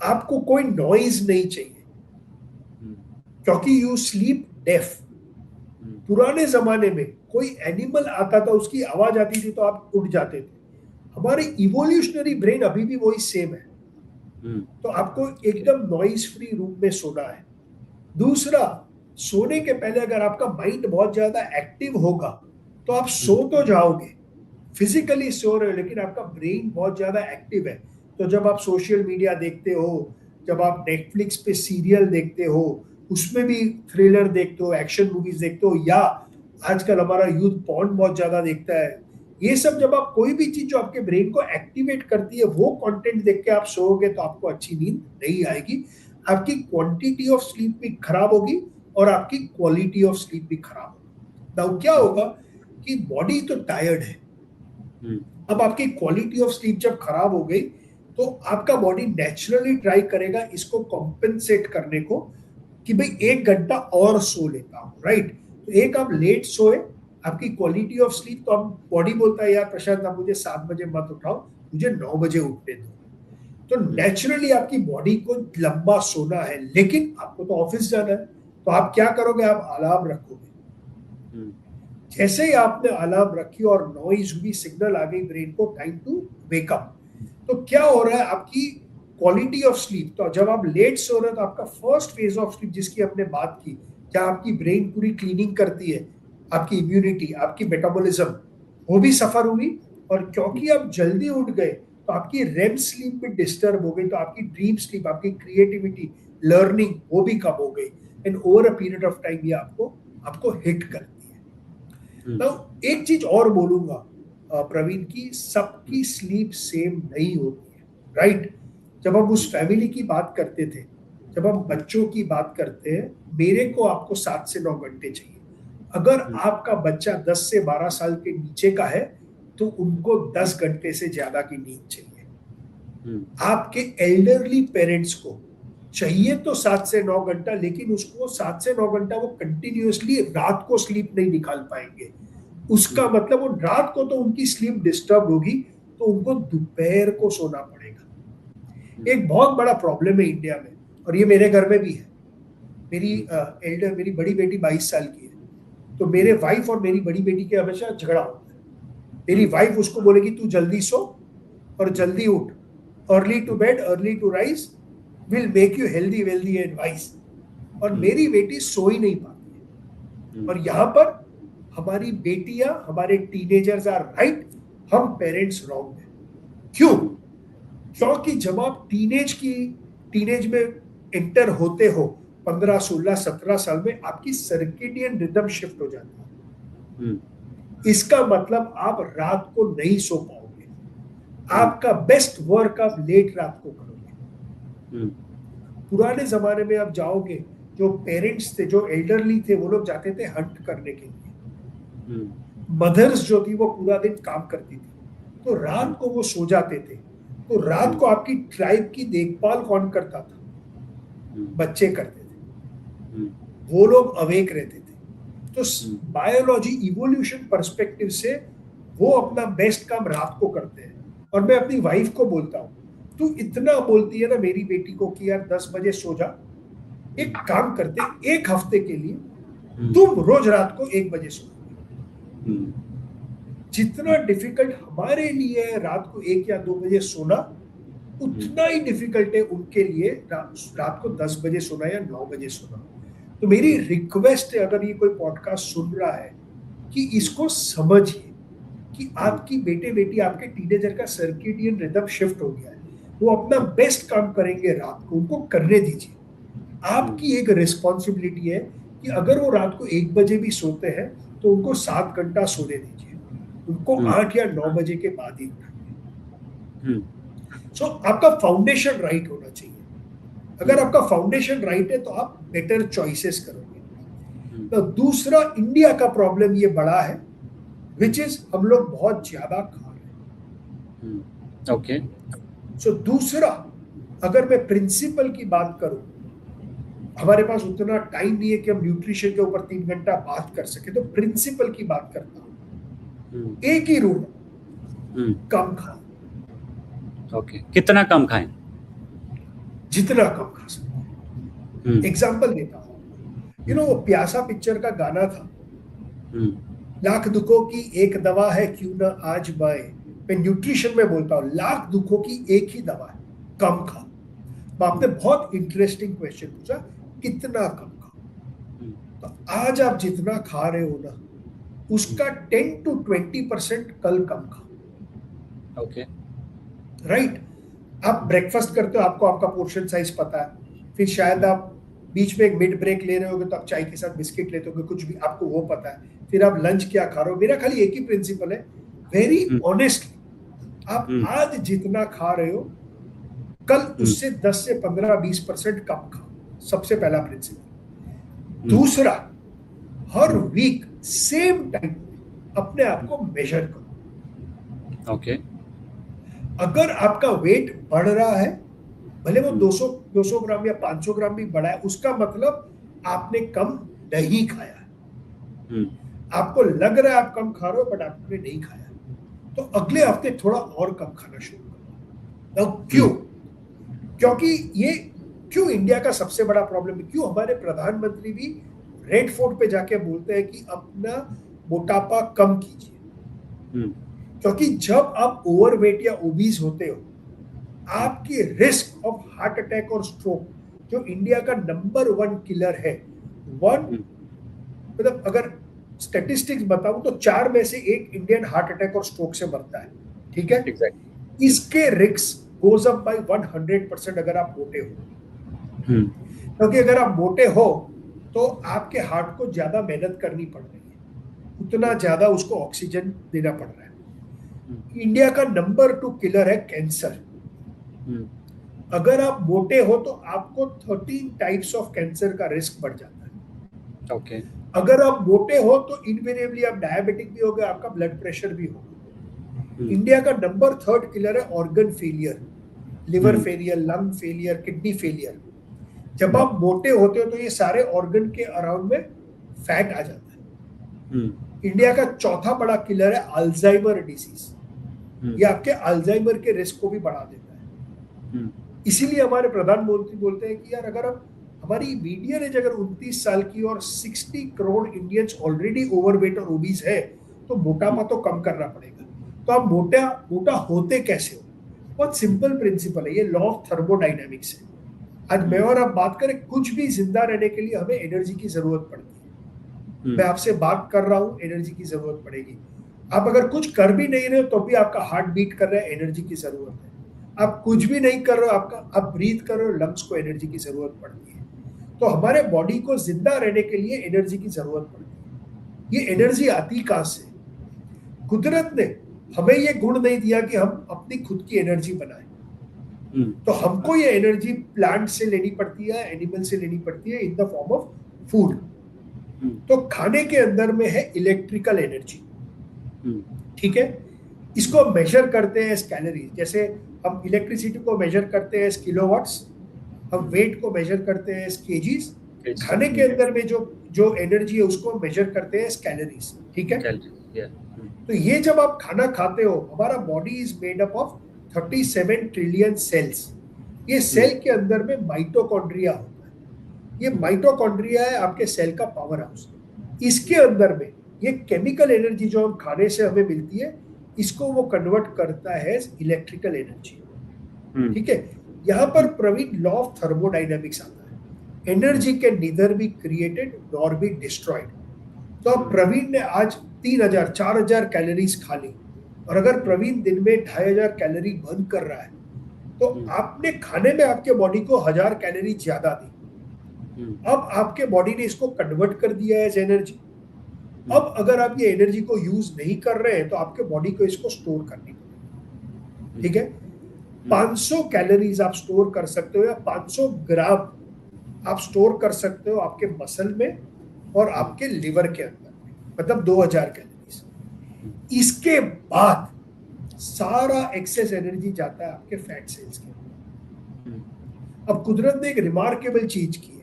आपको कोई नॉइज नहीं चाहिए, क्योंकि यू स्लीप डेफ। पुराने जमाने में कोई एनिमल आता था, उसकी आवाज आती थी तो आप उठ जाते थे। हमारे इवोल्यूशनरी ब्रेन अभी भी वही सेम है। तो आपको एकदम नॉइज फ्री रूम में सोना है। दूसरा, सोने के पहले अगर आपका माइंड बहुत ज्यादा एक्टिव होगा तो आप सो तो जाओगे, फिजिकली सो रहे हो, लेकिन आपका ब्रेन बहुत ज्यादा एक्टिव है। तो जब आप सोशल मीडिया देखते हो, जब आप नेटफ्लिक्स पे सीरियल देखते हो, उसमें भी थ्रिलर देखते हो, एक्शन मूवीज देखते हो, या आजकल हमारा यूथ पॉर्न बहुत ज्यादा देखता है। ये सब जब आप कोई भी चीज जो आपके ब्रेन को एक्टिवेट करती है वो कंटेंट देख के आप सोओगे तो आपको अच्छी नींद नहीं आएगी, आपकी क्वांटिटी ऑफ स्लीप भी खराब होगी और आपकी क्वालिटी ऑफ स्लीप भी खराब होगी। नाउ क्या होगा कि बॉडी तो टायर्ड है, अब आपकी क्वालिटी ऑफ स्लीप जब खराब हो गई तो आपका बॉडी नेचुरली ट्राई करेगा इसको कॉम्पेंसेट करने को कि भाई 1 घंटा और सो लेता हूँ, राइट। तो एक आप लेट सोए, आपकी क्वालिटी ऑफ स्लीप, तो अब बॉडी बोलता है यार प्रशांत आप मुझे 7 बजे मत उठाओ, मुझे 9 बजे उठने दो। तो नेचुरली आपकी बॉडी को लंबा सोना है, लेकिन आपको तो ऑफिस जाना है, तो आप क्या करोगे, आप अलार्म रखोगे। जैसे ही आपने अलार्म रखी और नॉइज हुई, सिग्नल आ गई ब्रेन को टाइम टू वेक अप, तो क्या हो रहा है आपकी क्वालिटी ऑफ स्लीप, तो जब आप लेट सो रहे हो तो आपका फर्स्ट फेज ऑफ स्लीप जिसकी हमने बात की, जहां आपकी ब्रेन पूरी क्लीनिंग करती है, आपकी इम्यूनिटी, आपकी मेटाबॉलिज्म, वो भी सफर हुई। और क्योंकि आप जल्दी उठ गए तो आपकी रेम स्लीप भी डिस्टर्ब हो गई, तो आपकी ड्रीम स्लीप, आपकी क्रिएटिविटी, लर्निंग, वो भी कम हो गई। And over a period of time ये आपको हिट करती है। तो एक चीज और बोलूंगा प्रवीण की, सबकी स्लीप सेम नहीं होती है, राइट। जब हम उस फैमिली की बात करते थे, जब हम बच्चों की बात करते हैं, मेरे को आपको 7 से 9 घंटे चाहिए। अगर आपका बच्चा 10 से 12 साल के नीचे का है तो उनको 10 घंटे से ज्यादा की नींद चाहिए। आपके एल्डरली पेरेंट्स को चाहिए तो 7 से 9 घंटा, लेकिन उसको 7 से 9 घंटा वो कंटिन्यूअसली रात को स्लीप नहीं निकाल पाएंगे। उसका मतलब वो रात को तो उनकी स्लीप डिस्टर्ब होगी, तो उनको दोपहर को सोना पड़ेगा। एक बहुत बड़ा प्रॉब्लम है इंडिया में, और ये मेरे घर में भी है। मेरी बड़ी बेटी 22 साल की है, तो मेरे वाइफ और मेरी बड़ी बेटी के हमेशा झगड़ा होता है। मेरी वाइफ उसको बोलेगी तू जल्दी सो और जल्दी उठ, early to bed early to rise will make you healthy wealthy and wise, और मेरी बेटी सो ही नहीं पाती है। और यहाँ पर हमारी बेटियां, हमारे टीनेजर्स आर राइट, हम पेरेंट्स रॉन्ग हैं। क्यों? क्योंकि जब आप टीनेज में एंटर होते हो 15, 16, 17 साल में, आपकी सर्केडियन रिदम शिफ्ट हो जाती है। इसका मतलब आप रात को नहीं सो पाओगे, आपका बेस्ट वर्क आप लेट रात को करोगे। पुराने जमाने में आप जाओगे, जो पेरेंट्स थे, जो एल्डरली थे, वो लोग जाते थे हंट करने के लिए। मदर्स जो थी वो पूरा दिन काम करती थी, तो रात को वो सो जाते थे। तो रात को आपकी ट्राइब की देखभाल कौन करता था? बच्चे करते थे, वो लोग अवेक रहते थे। तो बायोलॉजी, इवोल्यूशन पर्सपेक्टिव से वो अपना बेस्ट काम रात को करते हैं। और मैं अपनी वाइफ को बोलता हूँ, तू इतना बोलती है ना मेरी बेटी को कि यार 10 बजे सो जा, एक काम करते, एक हफ्ते के लिए तुम रोज रात को 1 बजे सो। जितना डिफिकल्ट हमारे लिए है रात को 1 या 2 बजे सोना, उतना ही डिफिकल्ट है उनके लिए रात को 10 बजे सोना या 9 बजे सोना। तो मेरी रिक्वेस्ट है, अगर ये कोई पॉडकास्ट सुन रहा है, कि इसको समझिए कि आपकी बेटे बेटी, आपके टीनेजर का सर्केडियन रिदम शिफ्ट हो गया है। वो अपना बेस्ट काम करेंगे रात को, उनको करने दीजिए। आपकी एक रिस्पॉन्सिबिलिटी है कि अगर वो रात को 1 बजे भी सोते हैं तो उनको 7 घंटा सोने दीजिए, उनको 8 या 9 बजे के बाद ही उठाइए। सो आपका फाउंडेशन राइट होना चाहिए। अगर आपका फाउंडेशन राइट है तो आप बेटर चॉइसेस करोगे। तो दूसरा, इंडिया का प्रॉब्लम ये बड़ा है, विच इज हम लोग बहुत ज्यादा खा रहे हैं। ओके। सो दूसरा, अगर मैं प्रिंसिपल की बात करूं, हमारे पास उतना टाइम नहीं है कि हम न्यूट्रिशन के ऊपर 3 घंटा बात कर सके, तो प्रिंसिपल की बात करता हूं। एक ही रूल, कम खाओ। ओके, कितना कम खाएं? जितना कम खा सकते। एग्जाम्पल देता हूं, वो प्यासा पिक्चर का गाना था, लाख दुखों की एक दवा है क्यों ना आज बाए। मैं न्यूट्रिशन में बोलता हूं, लाख दुखों की एक ही दवा है, कम खाओ। तो आपने बहुत इंटरेस्टिंग क्वेश्चन पूछा, कितना कम खाओ। तो आज आप जितना खा रहे हो ना, उसका 10 to 20% कल कम खाओ। Okay, right. आप ब्रेकफास्ट करते हो, आपको आपका पोर्शन साइज पता है, फिर शायद आप बीच में एक मिड ब्रेक ले रहे होगे तो आप चाय के साथ बिस्किट लेते होगे, कुछ भी आपको वो पता है। फिर आप लंच क्या खा रहे हो। मेरा खाली एक ही प्रिंसिपल है, वेरी ऑनेस्टली, आप आज जितना खा रहे हो कल उससे 10 से 15-20% कम खाओ, सबसे पहला प्रिंसिपल। दूसरा, हर वीक सेम टाइम अपने आप को मेजर करो। ओके। अगर आपका वेट बढ़ रहा है, भले वो 200 ग्राम या 500 ग्राम भी बढ़ा है, उसका मतलब आपने कम नहीं खाया है। आपको लग रहा है आप कम खा रहे हो, बट आपने नहीं खाया, तो अगले हफ्ते थोड़ा और कम खाना शुरू करो। क्यों? क्योंकि ये क्यों इंडिया का सबसे बड़ा प्रॉब्लम है, क्यों हमारे प्रधानमंत्री भी रेड फोर्ट पे जाके बोलते हैं कि अपना मोटापा कम कीजिए। क्योंकि जब आप ओवरवेट या ओबीज होते हो, आपकी रिस्क ऑफ हार्ट अटैक और स्ट्रोक, जो इंडिया का नंबर 1 किलर है, मतलब अगर स्टैटिस्टिक्स बताऊं तो 4 में से 1 इंडियन हार्ट अटैक और स्ट्रोक से मरता है। ठीक है, exactly. इसके रिस्क गोज अप बाय 100% अगर आप मोटे हो। क्योंकि अगर आप मोटे हो तो आपके हार्ट को ज्यादा मेहनत करनी पड़ रही है, उतना ज्यादा उसको ऑक्सीजन देना पड़ रहा है। इंडिया का नंबर 2 किलर है कैंसर। अगर आप मोटे हो तो आपको 13 टाइप्स ऑफ कैंसर का रिस्क बढ़ जाता है। ओके। अगर आप मोटे हो तो इनवेरिएबली आप डायबिटिक भी होगा, आपका ब्लड प्रेशर भी होगा। इंडिया का नंबर 3 किलर है organ failure, liver failure, lung failure, kidney failure. जब आप मोटे होते हो तो ये सारे ऑर्गन के अराउंड में फैट आ जाता है। इंडिया का चौथा बड़ा किलर है अल्जाइमर डिजीज। ये आपके अल्जाइमर के रिस्क को भी बढ़ा देता है। इसीलिए हमारे प्रधानमंत्री बोलते हैं कि यार अगर हम, हमारी मीडियन एज अगर 29 साल की और 60 करोड़ इंडियंस ऑलरेडी ओवरवेट और ओबीज है, तो मोटापा तो कम करना पड़ेगा। तो आप मोटा होते कैसे हो? बहुत सिंपल प्रिंसिपल है, ये लॉ ऑफ थर्मोडायनेमिक्स है। आज मैं और आप बात करें, कुछ भी जिंदा रहने के लिए हमें एनर्जी की जरूरत पड़ती है। मैं आपसे बात कर रहा हूं, एनर्जी की जरूरत पड़ेगी। आप अगर कुछ कर भी नहीं रहे हो तो भी आपका हार्ट बीट कर रहा है, एनर्जी की जरूरत है। आप कुछ भी नहीं कर रहे हो, आप ब्रीथ कर रहे हो, लंग्स को एनर्जी की जरूरत पड़ती है। तो हमारे बॉडी को जिंदा रहने के लिए एनर्जी की जरूरत पड़ती है। ये एनर्जी आती कहां से? कुदरत ने हमें ये गुण नहीं दिया कि हम अपनी खुद की एनर्जी बनाएं। तो हमको ये एनर्जी प्लांट से लेनी पड़ती है, एनिमल से लेनी पड़ती है, in the form of food. तो खाने के अंदर में है इलेक्ट्रिकल एनर्जी। ठीक है, इसको मेजर करते हैं एज कैलोरीज। जैसे हम इलेक्ट्रिसिटी को मेजर करते हैं एज किलोवाट्स, हम वेट को मेजर करते हैं एज केजीज। खाने के अंदर में जो एनर्जी है उसको मेजर करते हैं एज कैलोरीज। ठीक है, तो ये जब आप खाना खाते हो, हमारा body is made up of 37 trillion cells. ये सेल के अंदर में माइटोकॉन्ड्रिया होता है। ये माइटोकॉन्ड्रिया है आपके सेल का पावर हाउस। इसके अंदर में ये केमिकल एनर्जी जो हम खाने से हमें मिलती है, इसको वो कन्वर्ट करता है इलेक्ट्रिकल एनर्जी। ठीक है, यहाँ पर प्रवीण लॉ ऑफ थर्मोडायनेमिक्स आता है। Energy can neither be created nor be destroyed. तो अब प्रवीण ने आज 3000-4000 कैलोरीज खा ली, और अगर प्रवीण दिन में 2500 कैलोरी बर्न कर रहा है, तो आपने खाने में आपके बॉडी को 1000 कैलोरी ज्यादा दी। अब आपके बॉडी ने इसको कन्वर्ट कर दिया है एज एनर्जी। अब अगर आप ये एनर्जी को यूज नहीं कर रहे हैं तो आपके बॉडी को इसको स्टोर करनी पड़ेगी। ठीक है, 500 कैलोरीज आप स्टोर कर सकते हो, या 500 ग्राम आप स्टोर कर सकते हो आपके मसल में और आपके लिवर के अंदर, मतलब 2000 कैलोरीज। इसके बाद सारा एक्सेस एनर्जी जाता है आपके फैट सेल्स के अंदर। अब कुदरत ने एक रिमार्केबल चीज की है,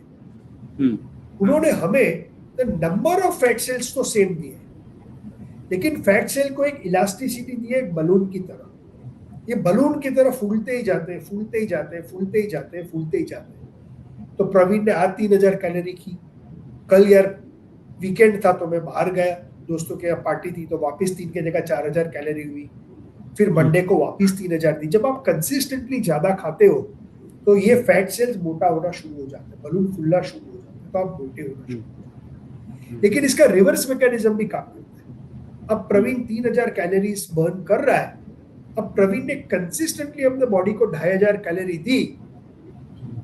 उन्होंने हमें नंबर ऑफ फैट सेल्स तो सेम दिए, लेकिन फैट सेल को एक इलास्टिसिटी दी है, एक बलून की तरह। ये बलून की तरह फूलते ही जाते हैं, फूलते ही जाते हैं, फूलते ही जाते हैं, फूलते ही जाते हैं। तो प्रवीण ने आज 3000 कैलोरी की, कल यार वीकेंड था तो मैं बाहर गया, दोस्तों के यहाँ पार्टी थी, तो वापस 3 की जगह 4000 कैलोरी हुई। फिर मंडे को वापस 3000 दी। जब आप कंसिस्टेंटली ज्यादा खाते हो तो ये फैट सेल्स मोटा होना शुरू हो जाते हैं, बलून फूलना शुरू हो जाता है, तो आप मोटे होना शुरू हो जाते हैं। लेकिन इसका रिवर्स मैकेनिज्म भी काम करता है। अब प्रवीण 3000 कैलोरीज बर्न कर रहा है, अब प्रवीण ने कंसिस्टेंटली अपने बॉडी को 2500 कैलोरी दी,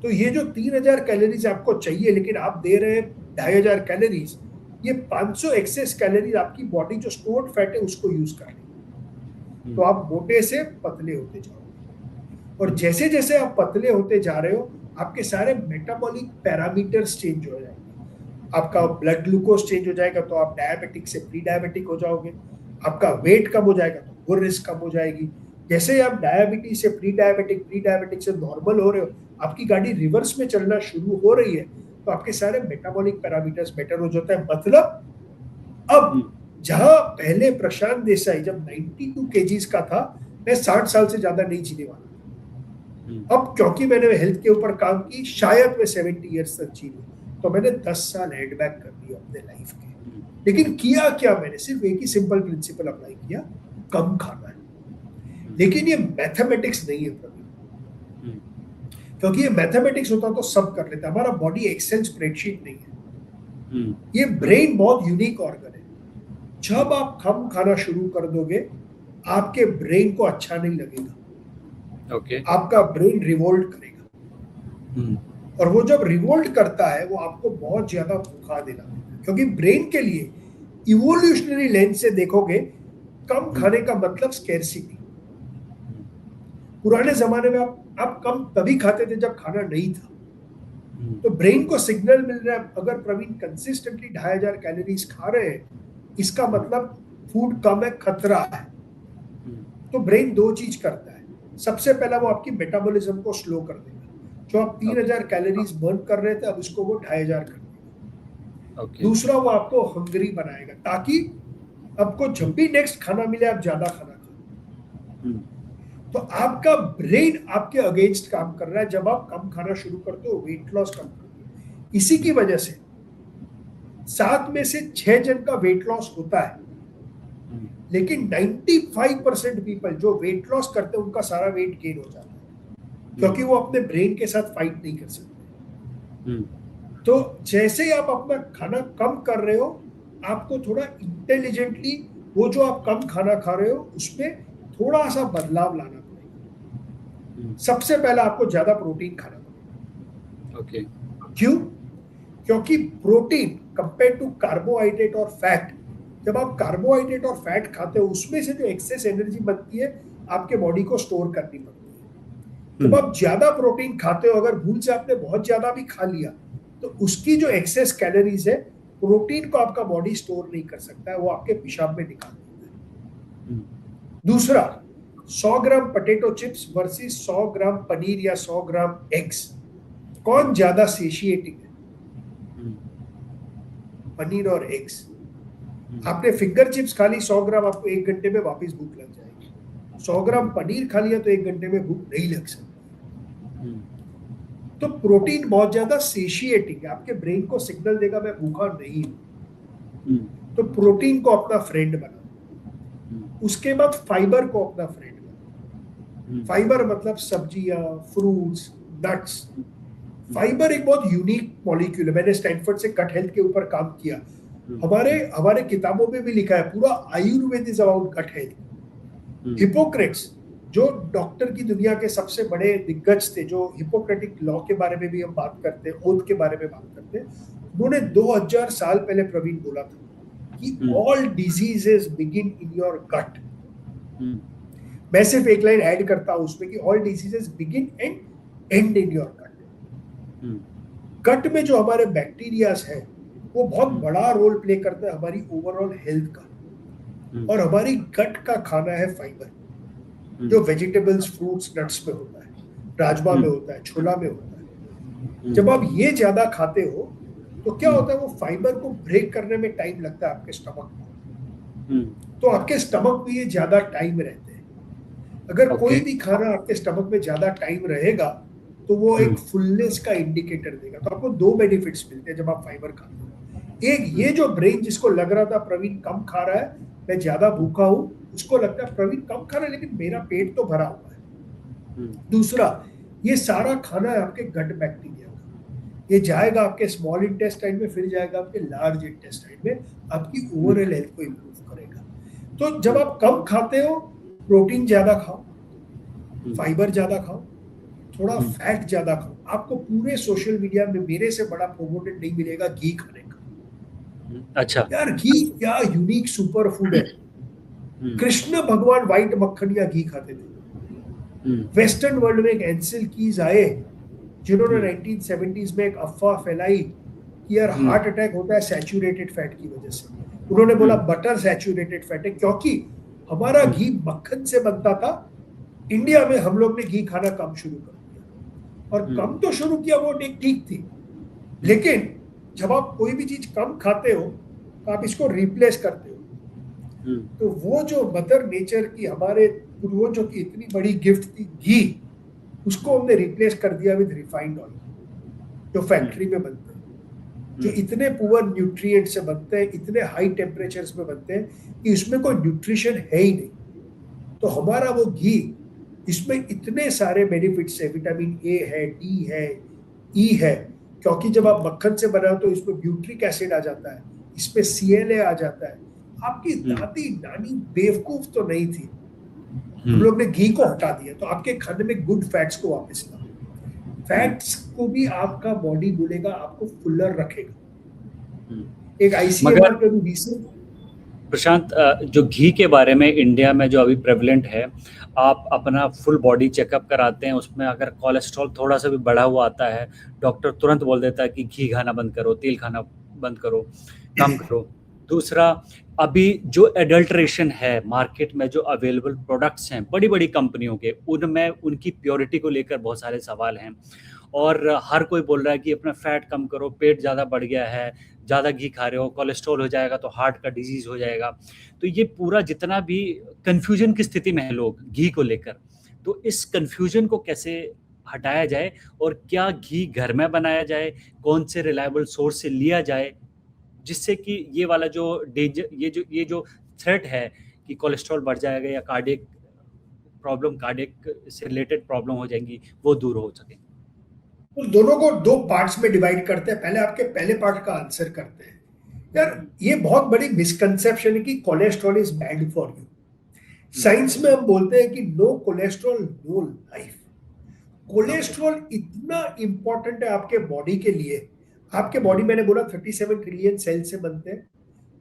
तो ये जो 3000 कैलोरीज आपको चाहिए लेकिन आप दे रहे हैं 2500 कैलोरीज, ये 500 एक्सेस कैलोरी आपकी बॉडी जो स्टोर्ड फैट है उसको यूज कर लेगी। तो आप मोटे से पतले होते जाओगे, और जैसे जैसे आप पतले होते जा रहे हो आपके सारे मेटाबॉलिक पैरामीटर्स चेंज हो जाएंगे। आपका ब्लड ग्लूकोज चेंज हो जाएगा तो आप डायबिटिक से प्री डायबिटिक हो जाओगे। आपका वेट कम हो जाएगा तो वो रिस्क कम हो जाएगी। जैसे ही आप डायबिटीज से प्री डायबिटिक से नॉर्मल हो रहे हो, आपकी गाड़ी रिवर्स में चलना शुरू हो रही है, तो आपके सारे मेटाबॉलिक पैरामीटर्स बेटर हो जाता है। मतलब अब जहां पहले प्रशांत देसाई जब 92 केजीज का था, मैं 60 साल से ज्यादा नहीं जीने वाला। अब क्योंकि मैंने हेल्थ के ऊपर काम की, शायद मैं 70 ईयर्स तक जी लूं, तो मैंने 10 साल हेड बैक कर दिया अपने लाइफ के। लेकिन किया क्या, मैंने सिर्फ एक ही सिंपल प्रिंसिपल अप्लाई किया, कम खाना है। लेकिन ये मैथमेटिक्स नहीं है प्रवीण, क्योंकि ये मैथमेटिक्स होता तो सब कर लेता। हमारा बॉडी एक्सेल स्प्रेडशीट नहीं है। ये ब्रेन बहुत यूनिक ऑर्गन है। जब आप कम खाना शुरू कर दोगे, आपके ब्रेन को अच्छा नहीं लगेगा। आपका ब्रेन रिवोल्ट करेगा, और वो जब रिवोल्ट करता है वो आपको बहुत ज्यादा भूखा देगा। क्योंकि ब्रेन के लिए इवोल्यूशनरी लेंस से देखोगे, कम खाने का मतलब स्कैर्सिटी। पुराने जमाने में आप कम तभी खाते थे जब खाना नहीं था। तो ब्रेन को सिग्नल मिल रहा है, अगर प्रवीण कंसिस्टेंटली 2500 कैलोरीज खा रहे हैं, इसका मतलब फूड कम है, खतरा है। तो ब्रेन दो चीज करता है। सबसे पहला वो आपकी मेटाबॉलिज्म को स्लो कर देगा। जो आप 3000 कैलोरीज बर्न कर रहे थे, अब इसको वो 2500 कर देगा। दूसरा, वो आपको हंग्री बनाएगा, ताकि आपको जब भी नेक्स्ट खाना मिले आप ज्यादा खाना खाओ। तो आपका ब्रेन आपके अगेंस्ट काम कर रहा है। जब आप कम खाना शुरू करते हो, वेट लॉस कम करते हो। इसी की वजह से 7 में से 6 जन का वेट लॉस होता है, लेकिन 95% पीपल जो वेट लॉस करते हैं उनका सारा वेट गेन हो जाता है, क्योंकि वो अपने ब्रेन के साथ फाइट नहीं कर सकते। तो जैसे ही आप अपना खाना कम कर रहे हो, आपको थोड़ा इंटेलिजेंटली वो जो आप कम खाना खा रहे हो उसमें थोड़ा सा बदलाव लाना पड़ेगा। सबसे पहला आपको ज्यादा प्रोटीन खाना पड़ेगा। क्यों? क्योंकि प्रोटीन कंपेयर टू कार्बोहाइड्रेट और फैट, जब आप कार्बोहाइड्रेट और फैट खाते हो, उसमें से जो एक्सेस एनर्जी बनती है आपके बॉडी को स्टोर करनी पड़ती है। जब आप ज्यादा प्रोटीन खाते हो, अगर भूल से आपने बहुत ज्यादा भी खा लिया, तो उसकी जो एक्सेस कैलोरीज है, प्रोटीन को आपका बॉडी स्टोर नहीं कर सकता है, वो आपके पेशाब में निकाल देता है। दूसरा, 100 ग्राम पोटैटो चिप्स वर्सेस 100 ग्राम पनीर या 100 ग्राम एग्स, कौन ज्यादा सेशिएटिंग है? पनीर और एग्स। आपने फिंगर चिप्स खा ली 100 ग्राम, आपको 1 घंटे में वापस भूख लग जाएगी। 100 ग्राम पनीर खा लिया तो 1 घंटे में भूख नहीं लग सकती। तो प्रोटीन बहुत ज्यादा सेशिएटिंग है, आपके ब्रेन को सिग्नल देगा मैं भूखा नहीं हूं। तो प्रोटीन को अपना फ्रेंड बना। उसके बाद फाइबर को अपना फ्रेंड बना। फाइबर मतलब सब्जियां, फ्रूट्स, नट्स। फाइबर एक बहुत यूनिक मॉलिक्यूल है। मैंने स्टैनफोर्ड से गट हेल्थ के ऊपर काम किया। हमारे किताबों में भी लिखा है, पूरा Ayurveda is about gut health. Hippocrates जो डॉक्टर की दुनिया के सबसे बड़े दिग्गज थे, जो हिपोक्रेटिक लॉ के बारे में भी हम बात करते हैं, ओथ के बारे में बात करते हैं, उन्होंने 2000 साल पहले प्रवीण बोला था कि all diseases begin in your gut. मैं सिर्फ एक लाइन ऐड करता हूं उसमें कि all diseases begin and and in your gut. Gut में जो हमारे बैक्टीरियाज हैं वो बहुत बड़ा रोल प्ले करता है हमारी ओवरऑल हेल्थ का। और हमारी गट का खाना है फाइबर, जो वेजिटेबल्स, फ्रूट्स, नट्स में होता है, राजमा में होता है, छोला में होता है। जब आप ये ज्यादा खाते हो तो क्या होता है, वो फाइबर को ब्रेक करने में टाइम लगता है आपके स्टमक में। तो आपके स्टमक में ये ज्यादा टाइम रहते हैं। अगर कोई भी खाना आपके स्टमक में ज्यादा टाइम रहेगा तो वो एक फुलनेस का इंडिकेटर देगा। तो आपको 2 बेनिफिट्स मिलते हैं जब आप फाइबर खाते हो। एक, ये जो ब्रेन जिसको लग रहा था प्रवीण कम खा रहा है, मैं ज्यादा भूखा हूं, उसको लगता है प्रवीण कम खा रहा है लेकिन मेरा पेट तो भरा हुआ है। दूसरा, ये सारा खाना है आपके गट बैक्टीरिया का। ये जाएगा आपके स्मॉल इंटेस्टाइन में, फिर जाएगा आपके लार्ज इंटेस्टाइन में, आपकी ओवरऑल हेल्थ को इंप्रूव करेगा। तो जब आप कम खाते हो, प्रोटीन ज्यादा खाओ, फाइबर ज्यादा खाओ, थोड़ा फैट ज्यादा खाओ। आपको पूरे सोशल मीडिया में मेरे से बड़ा प्रोमोटेड नहीं मिलेगा घी खाने का। अच्छा। यार घी क्या यूनिक सुपर फूड है। कृष्ण भगवान व्हाइट मक्खन या घी खाते थे। वेस्टर्न वर्ल्ड में एक एंसेल कीज आए जिन्होंने 1970s में एक अफवाह फैलाई कि यार हार्ट अटैक होता है सैचुरेटेड फैट की वजह से। उन्होंने बोला बटर सैचुरेटेड फैट है, क्योंकि हमारा घी मक्खन से बनता था। इंडिया में हम लोग ने घी खाना कम शुरू कर दिया, और कम तो शुरू किया वो ठीक थी, लेकिन जब आप कोई भी चीज कम खाते हो तो आप इसको रिप्लेस करते हो। तो वो जो मदर नेचर की हमारे पूर्वजों की इतनी बड़ी गिफ्ट थी घी, उसको हमने रिप्लेस कर दिया विद रिफाइंड ऑयल जो फैक्ट्री में बनते हैं, जो इतने पुअर न्यूट्रिएंट से बनते हैं, इतने हाई टेम्परेचर्स में बनते हैं कि इसमें कोई न्यूट्रिशन है ही नहीं। तो हमारा वो घी, इसमें इतने सारे बेनिफिट्स है, विटामिन ए है, डी है, ई है, क्योंकि जब आप मक्खन से बनाओ तो इसमें ब्यूट्रिक एसिड आ जाता है, इसमें CLA आ जाता है। आपकी दादी नानी बेवकूफ तो नहीं थी, हम लोग ने घी को हटा दिया तो आपके खाने में गुड फैट्स को वापस लाओ। फैट्स को भी आपका बॉडी बोलेगा आपको फुलर रखेगा। एक ICMR के भी रिसर्च। प्रशांत, जो घी के बारे में इंडिया में जो अभी प्रेवलेंट है, आप अपना फुल बॉडी चेकअप कराते हैं, उसमें अगर कोलेस्ट्रॉल थोड़ा सा भी बढ़ा हुआ आता है, डॉक्टर तुरंत बोल देता है कि घी खाना बंद करो, तेल खाना बंद करो, कम करो। दूसरा, अभी जो एडल्ट्रेशन है मार्केट में, जो अवेलेबल प्रोडक्ट्स हैं बड़ी बड़ी कंपनियों के, उनमें उनकी प्योरिटी को लेकर बहुत सारे सवाल हैं, और हर कोई बोल रहा है कि अपना फैट कम करो, पेट ज़्यादा बढ़ गया है, ज़्यादा घी खा रहे हो, कोलेस्ट्रॉल हो जाएगा तो हार्ट का डिजीज़ हो जाएगा। तो ये पूरा जितना भी कन्फ्यूजन की स्थिति में है लोग घी को लेकर, तो इस कन्फ्यूजन को कैसे हटाया जाए, और क्या घी घर में बनाया जाए, कौन से रिलायबल सोर्स से लिया जाए, जिससे कि ये वाला जो डेंजर, ये जो थ्रेट है कि कोलेस्ट्रॉल बढ़ जाएगा या कार्डियक प्रॉब्लम, कार्डियक से रिलेटेड प्रॉब्लम हो जाएंगी, वो दूर हो सके। तो दोनों को दो पार्ट्स में डिवाइड करते हैं। पहले आपके पहले पार्ट का आंसर करते हैं। यार ये बहुत बड़ी मिसकंसेप्शन है कि cholesterol is bad for you. Science में हम बोलते हैं कि no cholesterol no life. Cholesterol इतना इंपॉर्टेंट है आपके बॉडी के लिए। आपके बॉडी, मैंने बोला 37 ट्रिलियन सेल से बनते हैं।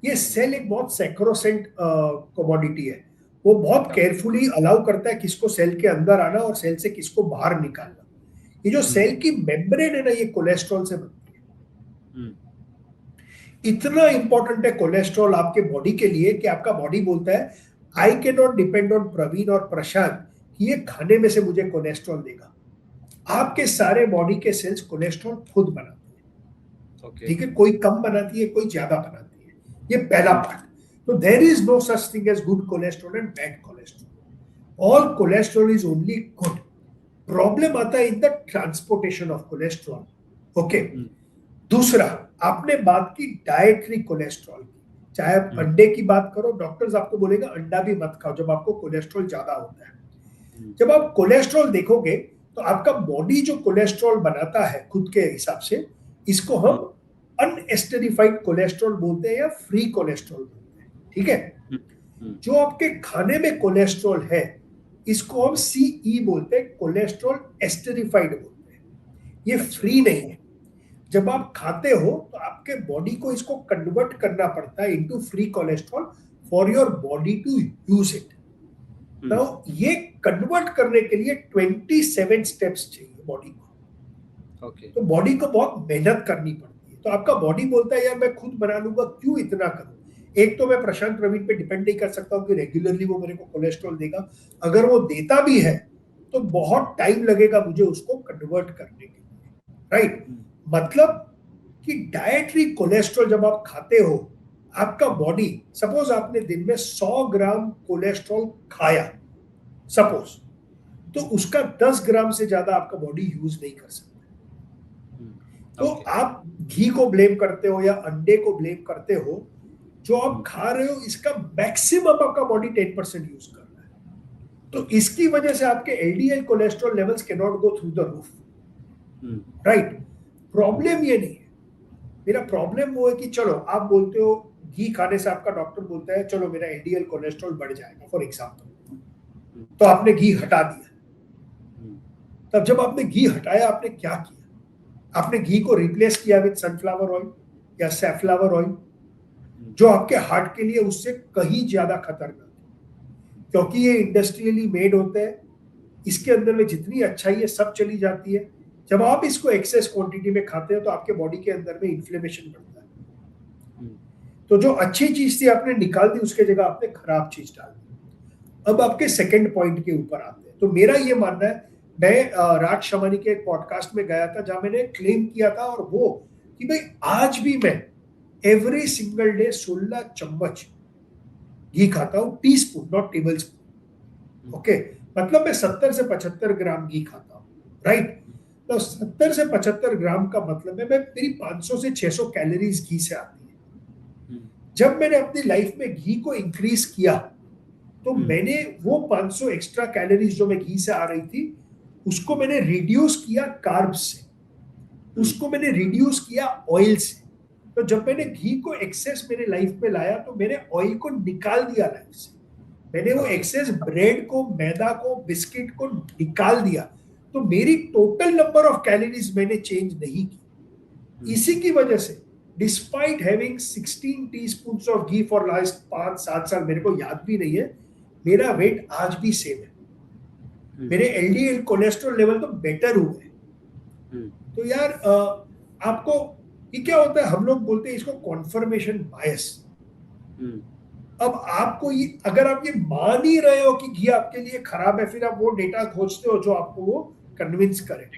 ये सेल एक बहुत सैक्रोसेंट कमोडिटी है। वो बहुत केयरफुली अलाउ करता है किसको सेल के अंदर आना और सेल से किसको बाहर निकालना। ये जो सेल की मेम्ब्रेन है ना, ये कोलेस्ट्रॉल से बनती है। इतना इंपॉर्टेंट है कोलेस्ट्रॉल आपके बॉडी के लिए कि आपका बॉडी बोलता है I can not depend on Praveen और प्रशांत कि ये खाने में से मुझे कोलेस्ट्रॉल देगा। आपके सारे बॉडी के सेल्स कोलेस्ट्रॉल खुद बनाते हैं। ठीक है, कोई कम बनाती है, कोई ज्यादा बनाती है। ये पहला पार्ट। तो there is no such thing as good cholesterol and bad cholesterol. All cholesterol is only good. Problem आता है in the transportation of cholesterol. Okay. दूसरा, आपने बात की डाइटरी कोलेस्ट्रॉल की। चाहे आप अंडे की बात करो, डॉक्टर्स आपको बोलेगा अंडा भी मत खाओ जब आपको कोलेस्ट्रॉल ज्यादा होता है। जब आप कोलेस्ट्रॉल देखोगे तो आपका बॉडी जो कोलेस्ट्रॉल बनाता है खुद के हिसाब से, इसको हम अनएस्टरिफाइड कोलेस्ट्रॉल बोलते हैं या फ्री कोलेस्ट्रॉल बोलते हैं। ठीक है। जो आपके खाने में कोलेस्ट्रॉल है इसको हम CE बोलते हैं, कोलेस्ट्रॉल एस्टरिफाइड बोलते हैं। ये फ्री नहीं है। जब आप खाते हो तो आपके बॉडी को इसको कन्वर्ट करना पड़ता है into free cholesterol for your body to use it. Now ये कन्वर्ट करने के लिए 27 स्टेप्स चाहिए बॉडी को। तो बॉडी को बहुत मेहनत करनी पड़ती है। तो आपका बॉडी बोलता है यार मैं खुद बना लूंगा, क्यों इतना करूं। एक तो मैं प्रशांत प्रवीण पे डिपेंड नहीं कर सकता हूं कि रेगुलरली वो मेरे को कोलेस्ट्रॉल देगा। अगर वो देता भी है तो बहुत टाइम लगेगा मुझे उसको कन्वर्ट करने के लिए। राइट। मतलब कि डाइटरी कोलेस्ट्रॉल जब आप खाते हो, आपका बॉडी, सपोज आपने दिन में 100 ग्राम कोलेस्ट्रॉल खाया सपोज, तो उसका 10 ग्राम से ज्यादा आपका बॉडी यूज नहीं कर सकता। तो आप घी को ब्लेम करते हो या अंडे को ब्लेम करते हो, जो आप खा रहे हो इसका मैक्सिमम आपका बॉडी 10% यूज कर रहा है। तो इसकी वजह से आपके LDL cholesterol levels can not go through the roof. Right. Problem ये नहीं है। मेरा प्रॉब्लम वो है कि चलो आप बोलते हो घी खाने से आपका डॉक्टर बोलता है चलो मेरा LDL कोलेस्ट्रॉल बढ़ जाएगा फॉर एग्जांपल, तो आपने घी हटा दिया। तब जब आपने घी हटाया आपने क्या किया? आपने घी को रिप्लेस किया विद सनफ्लावर ऑयल या सैफ्लावर ऑयल, जो आपके हार्ट के लिए उससे कहीं ज्यादा खतरनाक है, क्योंकि ये इंडस्ट्रियली मेड होता है, इसके अंदर में जितनी अच्छाई है सब चली जाती है। जब आप इसको एक्सेस क्वांटिटी में खाते हो तो आपके बॉडी के अंदर में इन्फ्लेमेशन बढ़ता है। तो जो अच्छी चीज थी आपने निकाल दी, उसके जगह आपने खराब चीज डाल दी। अब आपके सेकंड पॉइंट के ऊपर आते हैं। तो मेरा ये मानना है, मैं राज शमानी के एक पॉडकास्ट में गया था जहां मैंने क्लेम किया था, और वो कि भाई आज भी मैं एवरी सिंगल डे 16 चम्मच घी खाता हूँ, tea spoon not table spoon. Okay, मतलब मैं 70 से 75 ग्राम घी खाता हूँ, राइट। तो 70 से 75 ग्राम का मतलब है मैं मेरी 500 से 600 कैलोरीज घी से आती है। जब मैंने अपनी लाइफ में घी को इंक्रीज किया तो मैंने वो 500 एक्स्ट्रा कैलोरीज जो मैं घी से आ रही थी उसको मैंने रिड्यूस किया कार्ब्स से, उसको मैंने रिड्यूस किया ऑयल से। तो जब मैंने घी को एक्सेस मेरे लाइफ में लाया तो मैंने ऑयल को निकाल दिया लाइफ से, मैंने वो एक्सेस ब्रेड को, मैदा को, बिस्किट को निकाल दिया। तो मेरी टोटल नंबर ऑफ कैलोरीज मैंने चेंज नहीं की। इसी की वजह से despite having 16 teaspoons of ghee for last 5-7 साल, मेरे को याद भी नहीं है, मेरा वेट आज भी सेम है। मेरे एलडीएल कोलेस्ट्रॉल लेवल तो बेटर हुए हैं। तो यार आपको ये क्या होता है, हम लोग बोलते हैं इसको कॉन्फर्मेशन बायस। अब आपको ये, अगर आप ये मान ही रहे हो कि घी आपके लिए खराब है, फिर आप वो डेटा खोजते हो जो आपको वो कन्विंस करे।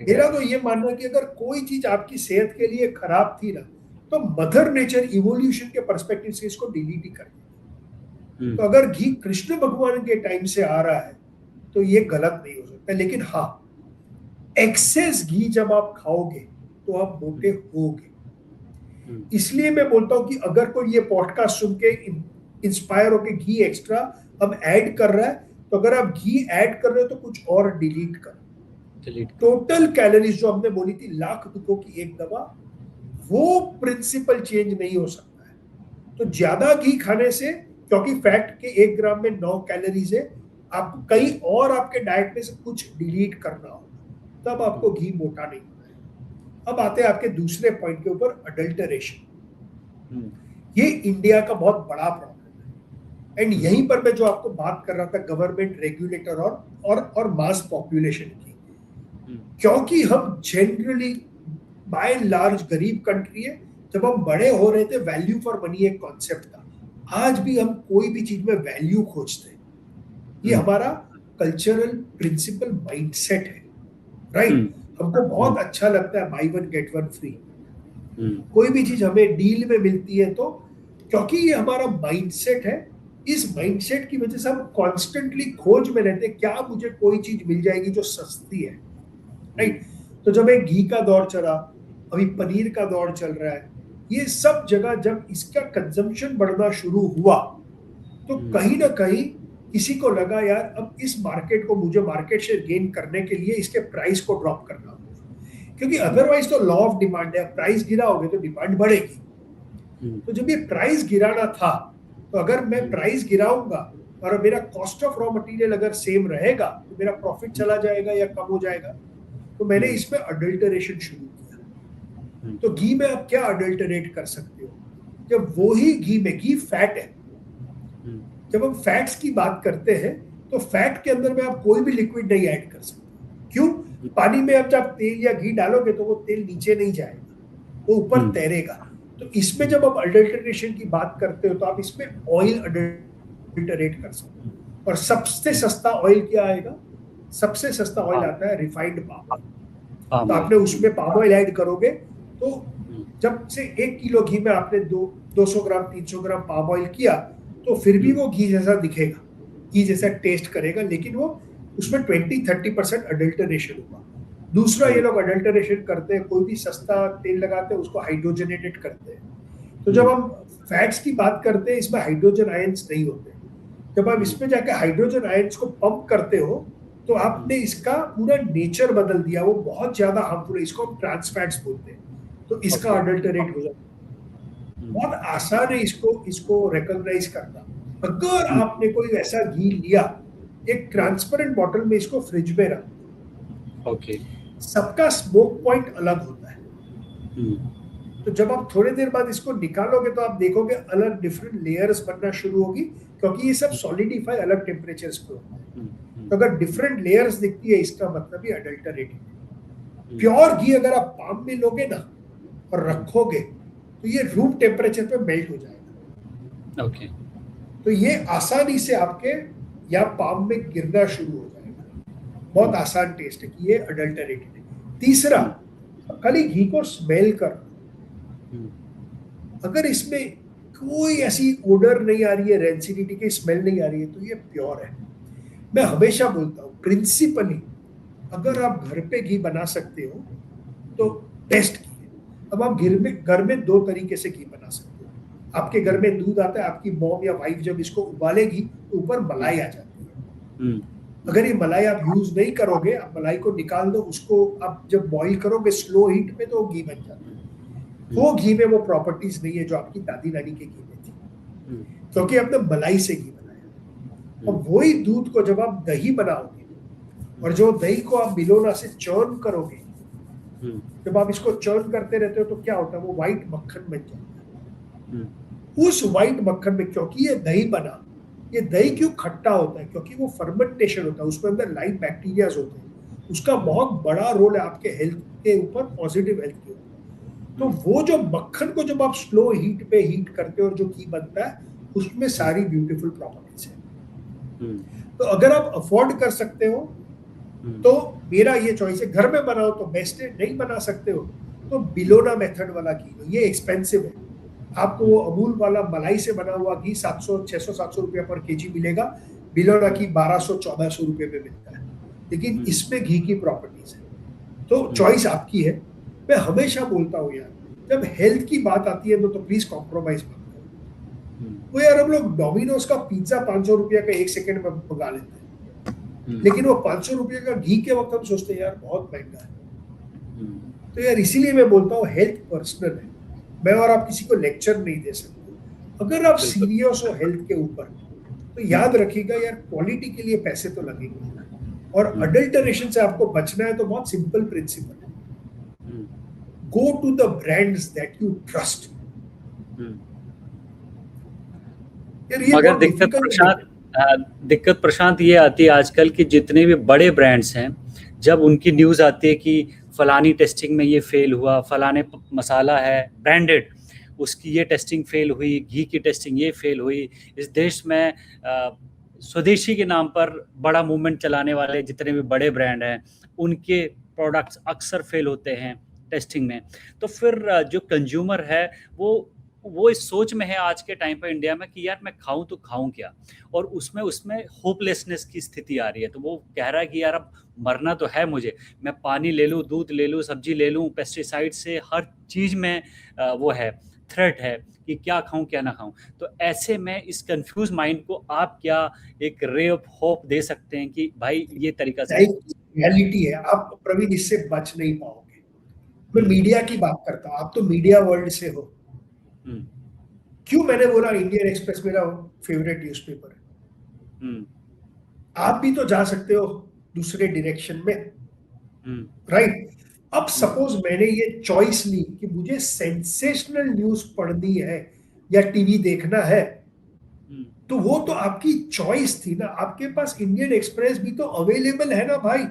मेरा तो ये मानना है कि अगर कोई चीज आपकी सेहत के लिए खराब थी ना, तो मदर नेचर इवोल्यूशन के पर्सपेक्टिव से इसको डिलीट ही कर देती। तो अगर घी कृष्ण भगवान के टाइम से आ रहा है तो ये गलत नहीं हो सकता। लेकिन हाँ, एक्सेस घी जब आप खाओगे तो आप मोटे होगे। इसलिए मैं बोलता हूं कि अगर कोई ये पॉडकास्ट सुन के इंस्पायर होके घी एक्स्ट्रा अब ऐड कर रहा है, तो अगर आप घी ऐड कर रहे हो तो कुछ और डिलीट करो। टोटल कैलोरीज जो हमने बोली थी, लाख दुखों की एक दवा, वो प्रिंसिपल चेंज नहीं हो सकता है। तो ज्यादा घी खाने से, क्योंकि फैट के 1 ग्राम में 9 कैलोरीज है, आपको कहीं और आपके डाइट में से कुछ डिलीट करना होगा, तब आपको घी मोटा नहीं होना है। अब आते हैं आपके दूसरे पॉइंट के ऊपर, अडल्टरेशन। ये इंडिया का बहुत बड़ा प्रॉब्लम है। एंड यहीं पर मैं जो आपको बात कर रहा था गवर्नमेंट, रेगुलेटर और मास पॉपुलेशन की, क्योंकि हम जनरली बाय एंड लार्ज गरीब कंट्री है। जब हम बड़े हो रहे थे वैल्यू फॉर मनी एक कॉन्सेप्ट था, आज भी हम कोई भी चीज में वैल्यू खोजते हैं। ये हमारा कल्चरल प्रिंसिपल माइंडसेट है, राइट। हमको बहुत अच्छा लगता है by one get one free, कोई भी चीज हमें डील में मिलती है, तो क्योंकि ये हमारा माइंडसेट है, इस माइंडसेट की वजह से हम कॉन्स्टेंटली खोज में रहते हैं, क्या मुझे कोई चीज मिल जाएगी जो सस्ती है, राइट। तो जब एक घी का दौर चला, अभी पनीर का दौर चल रहा है, ये सब जगह जब इसका कंजम्पशन बढ़ना शुरू हुआ तो कहीं ना कहीं किसी को लगा यार अब इस मार्केट को, मुझे मार्केट शेयर गेन करने के लिए इसके प्राइस को ड्रॉप करना होगा, क्योंकि अदरवाइज तो लॉ ऑफ डिमांड है, प्राइस गिराओगे तो डिमांड बढ़ेगी। तो जब ये प्राइस गिराना था, तो अगर मैं प्राइस गिराऊंगा और मेरा कॉस्ट ऑफ रॉ मटेरियल अगर सेम रहेगा तो मेरा प्रॉफिट चला जाएगा या कम हो जाएगा। तो मैंने इसमें अडल्टरेशन शुरू किया। तो घी में आप क्या अडल्टरेट कर सकते हो, जब वो ही घी में, घी फैट है, जब हम फैट्स की बात करते हैं तो फैट के अंदर में आप कोई भी लिक्विड नहीं ऐड कर सकते। क्यों? पानी में आप जब तेल या घी डालोगे तो वो तेल नीचे नहीं जाएगा, वो ऊपर तैरेगा। तो इसमें जब आप अडल्टरेशन की बात करते हो तो आप इसमें ऑयल अडल्टरेट कर सकते हो। और सबसे सस्ता ऑयल क्या आएगा? सबसे सस्ता ऑयल आता है रिफाइंड पाम ऑयल। तो आपने उसमें पाम ऑयल ऐड करोगे तो जब से 1 किलो घी में आपने 200 ग्राम 300 ग्राम पाम ऑयल किया तो फिर भी वो घी जैसा दिखेगा, घी जैसा टेस्ट करेगा, लेकिन वो उसमें 20-30% अडल्टरेशन होगा। दूसरा, ये लोग अडल्टरेशन करते हैं, कोई भी सस्ता तेल लगाते हैं उसको हाइड्रोजनेटेड करते हैं। तो जब हम फैट्स की बात करते हैं इसमें हाइड्रोजन आयंस नहीं होते। जब आप इसमें जाके हाइड्रोजन आयंस को पंप करते हो तो आपने इसका पूरा नेचर बदल दिया, वो बहुत ज्यादा हार्मफुल है, इसको हम ट्रांस फैट्स बोलते हैं। तो इसका अडल्टरेट हो जाता है। बहुत आसान है इसको रिकॉग्नाइज करना। अगर आपने कोई ऐसा घी लिया, एक ट्रांसपेरेंट बॉटल में इसको फ्रिज में रख, ओके, सबका स्मोक पॉइंट अलग होता है। तो जब आप थोड़ी देर बाद इसको निकालोगे तो आप देखोगे अलग डिफरेंट लेयर्स बनना शुरू होगी, क्योंकि ये सब सॉलिडिफाई अलग टेम्परेचर्स पे होता है। तो अगर डिफरेंट लेयर्स दिखती है इसका मतलब ये अडल्टरेटेड है। प्योर घी अगर आप पाम में लोगे ना और रखोगे तो ये रूम टेम्परेचर पे मेल्ट हो जाएगा। ओके। तो ये आसानी से आपके या पाम में गिरना शुरू हो जाएगा। बहुत आसान टेस्ट है कि ये अडल्टरेटेड है। तीसरा, खाली घी को स्मेल कर, अगर इसमें कोई ऐसी ओडर नहीं आ रही है, रेंसिडिटी की स्मेल नहीं आ रही है, तो ये प्योर है। मैं हमेशा बोलता हूँ प्रिंसिपली अगर आप घर पे घी बना सकते हो तो बेस्ट घी है। अब आप घर में दो तरीके से घी बना सकते हो। आपके घर में दूध आता है, आपकी मॉम या वाइफ जब इसको उबालेगी तो ऊपर मलाई आ जाती है। अगर ये मलाई आप यूज नहीं करोगे, आप मलाई को निकाल दो, उसको आप जब बॉईल करोगे स्लो हीट पे तो घी बन जाता है। वो घी में वो प्रॉपर्टीज नहीं है जो आपकी दादी नानी के घी में थी, क्योंकि हमने मलाई से घी बनाया। और वही दूध को जब आप दही बनाओगे और जो दही को आप बिलोना से चर्न करोगे, जब आप इसको चर्न करते रहते हो तो क्या होता है, वो व्हाइट मक्खन बन जाता है। उस व्हाइट मक्खन में क्योंकि ये दही बना, ये दही क्यों खट्टा होता है, क्योंकि वो फर्मेंटेशन होता है, उसमें अंदर लाइव बैक्टीरियाज होते हैं। उसका बहुत बड़ा रोल है आपके हेल्थ के ऊपर, पॉजिटिव हेल्थ के ऊपर। तो वो जो मक्खन को जब आप स्लो हीट पे हीट करते हो और जो घी बनता है, उसमें सारी ब्यूटीफुल प्रॉपर्टीज है। तो अगर आप अफोर्ड कर सकते हो तो मेरा ये चॉइस है, घर में बनाओ तो बेस्ट है, नहीं बना सकते हो तो बिलोना मेथड वाला घी लो। ये एक्सपेंसिव है, आपको वो अमूल वाला मलाई से बना हुआ घी 600-700 रुपया पर केजी मिलेगा, बिलोना की 1200-1400 रुपये में मिलता है, लेकिन इसमें घी की प्रॉपर्टीज है। तो चॉइस आपकी है। मैं हमेशा बोलता हूँ यार, जब हेल्थ की बात आती है तो प्लीज कॉम्प्रोमाइज मत करो। वो यार हम लोग डोमिनोज का पिज्जा 500 रुपया का 1 सेकंड में मंगा लेते हैं, लेकिन वो 500 रुपये का घी के वक्त हम सोचते हैं यार बहुत महंगा है। तो यार इसीलिए मैं बोलता हूँ हेल्थ पर्सनल है, मैं और आप किसी को लेक्चर नहीं दे सकते। अगर आप सीरियस हो हेल्थ के ऊपर तो याद रखिएगा यार, क्वालिटी के लिए पैसे तो लगेंगे। और अडल्टरेशन से आपको बचना है तो बहुत सिंपल प्रिंसिपल है, go to the brands that you trust। मगर दिक्कत प्रशांत ये आती है आजकल कि जितने भी बड़े ब्रांड्स हैं, जब उनकी न्यूज़ आती है कि फलानी टेस्टिंग में ये फेल हुआ, फलाने मसाला है ब्रांडेड, उसकी ये टेस्टिंग फेल हुई, घी की टेस्टिंग ये फेल हुई। इस देश में स्वदेशी के नाम पर बड़ा मूवमेंट चलाने वाले जितने भी बड़े ब्रांड हैं, उनके प्रोडक्ट्स अक्सर फेल होते हैं टेस्टिंग में। तो फिर जो कंज्यूमर है वो इस सोच में है आज के टाइम पर इंडिया में कि यार मैं खाऊं तो खाऊं क्या, और उसमें होपलेसनेस की स्थिति आ रही है। तो वो कह रहा है कि यार अब मरना तो है मुझे, मैं पानी ले लूं, दूध ले लूं, सब्जी ले लूं, पेस्टिसाइड से हर चीज़ में वो है, थ्रेट है कि क्या खाऊं क्या ना खाऊं। तो ऐसे में इस कंफ्यूज माइंड को आप क्या एक रे ऑफ होप दे सकते हैं कि भाई ये तरीका से रियलिटी है, आप प्रवीण इससे बच नहीं पाओगे। मैं मीडिया की बात करता हूँ, आप तो मीडिया वर्ल्ड से हो। क्यों मैंने बोला इंडियन एक्सप्रेस मेरा फेवरेट न्यूज़पेपर है। आप भी तो जा सकते हो दूसरे डायरेक्शन में, राइट। अब सपोज मैंने ये चॉइस ली कि मुझे सेंसेशनल न्यूज पढ़नी है या टीवी देखना है, तो वो तो आपकी चॉइस थी ना। आपके पास इंडियन एक्सप्रेस भी तो अवेलेबल है ना भाई,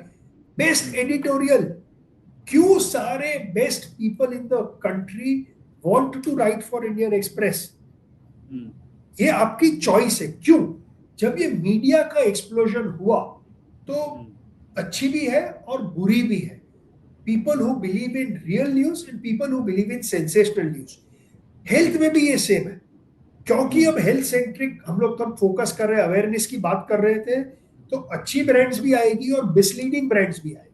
बेस्ट एडिटोरियल। क्यों सारे best people in the country want to write for Indian Express? ये आपकी चॉइस है। क्यों? जब ये मीडिया का एक्सप्लोजन हुआ तो अच्छी भी है और बुरी भी है। People who believe in real news and people who believe in sensational news. Health में भी ये सेम है, क्योंकि अब हेल्थ सेंट्रिक हम लोग तब फोकस कर रहे हैं, अवेयरनेस की बात कर रहे थे, तो अच्छी ब्रांड्स भी आएगी और मिसलीडिंग ब्रांड्स भी आएगी।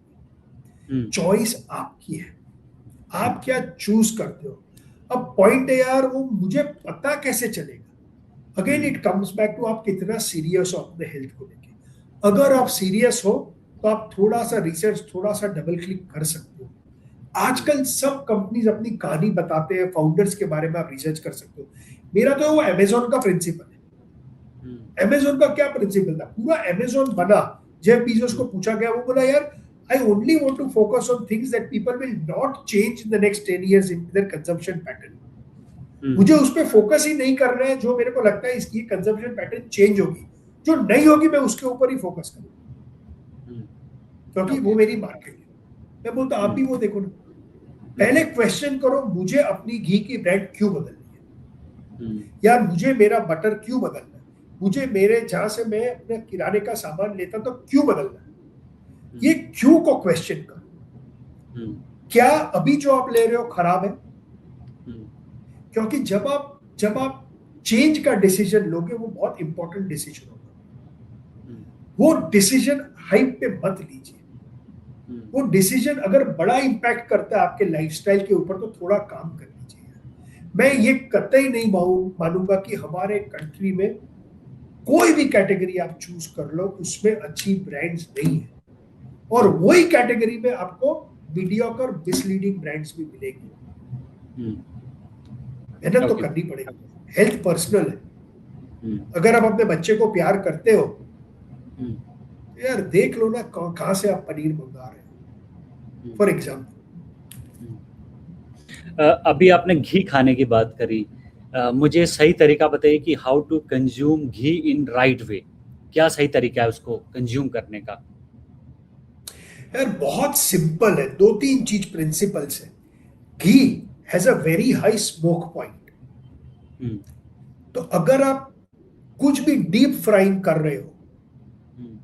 चॉइस आपकी है, आप क्या चूज करते हो। अब पॉइंट है यार, वो मुझे पता कैसे चलेगा। Again it comes back to आप कितना सीरियस हो अपने हेल्थ को लेके। अगर आप सीरियस हो तो आप थोड़ा सा रिसर्च, थोड़ा सा डबल क्लिक कर सकते हो। आजकल सब कंपनीज अपनी कहानी बताते हैं, फाउंडर्स के बारे में आप रिसर्च कर सकते हो। मेरा तो वो अमेजोन का प्रिंसिपल है। अमेजोन का क्या प्रिंसिपल था? पूरा अमेजोन बना, जेफ बेजोस को पूछा गया, वो बोला यार I only want to focus on things that people will not change in the next 10 years in their consumption pattern. मुझे उस पर फोकस ही नहीं करना है जो मेरे को लगता है इसकी कंजम्पशन पैटर्न चेंज होगी, जो नहीं होगी मैं उसके ऊपर ही फोकस करूँ, क्योंकि वो मेरी मार्केट है। मैं बोलता आप भी वो देखो ना, पहले क्वेश्चन करो मुझे अपनी घी की ब्रांड क्यों बदलनी है, या मुझे मेरा बटर क्यों बदलना है, मुझे मेरे जहां से मैं अपने किराने का सामान लेता तो क्यों बदलना है। ये क्यों को क्वेश्चन करो। क्या अभी जो आप ले रहे हो खराब है? क्योंकि जब आप चेंज का डिसीजन लोगे वो बहुत इंपॉर्टेंट डिसीजन होगा। वो डिसीजन हाइप पे मत लीजिए। वो डिसीजन अगर बड़ा इंपैक्ट करता है आपके लाइफस्टाइल के ऊपर तो थोड़ा काम कर लीजिए। मैं ये कतई नहीं मानूंगा कि हमारे कंट्री में कोई भी कैटेगरी आप चूज कर लो उसमें अच्छी ब्रांड्स नहीं है, और वही कैटेगरी में आपको मीडियोकर मिसलीडिंग ब्रांड्स भी मिलेगी। मेहनत तो करनी पड़ेगी। हेल्थ पर्सनल है। अगर आप अपने बच्चे को प्यार करते हो यार देख लो ना कहां से आप पनीर मंगा रहे हो फॉर एग्जाम्पल। अभी आपने घी खाने की बात करी, मुझे सही तरीका बताइए कि how to consume ghee in right way. क्या सही तरीका है उसको कंज्यूम करने का? यार बहुत सिंपल है, 2-3 चीज प्रिंसिपल्स है। Ghee has a very high smoke point, तो अगर आप कुछ भी डीप फ्राइंग कर रहे हो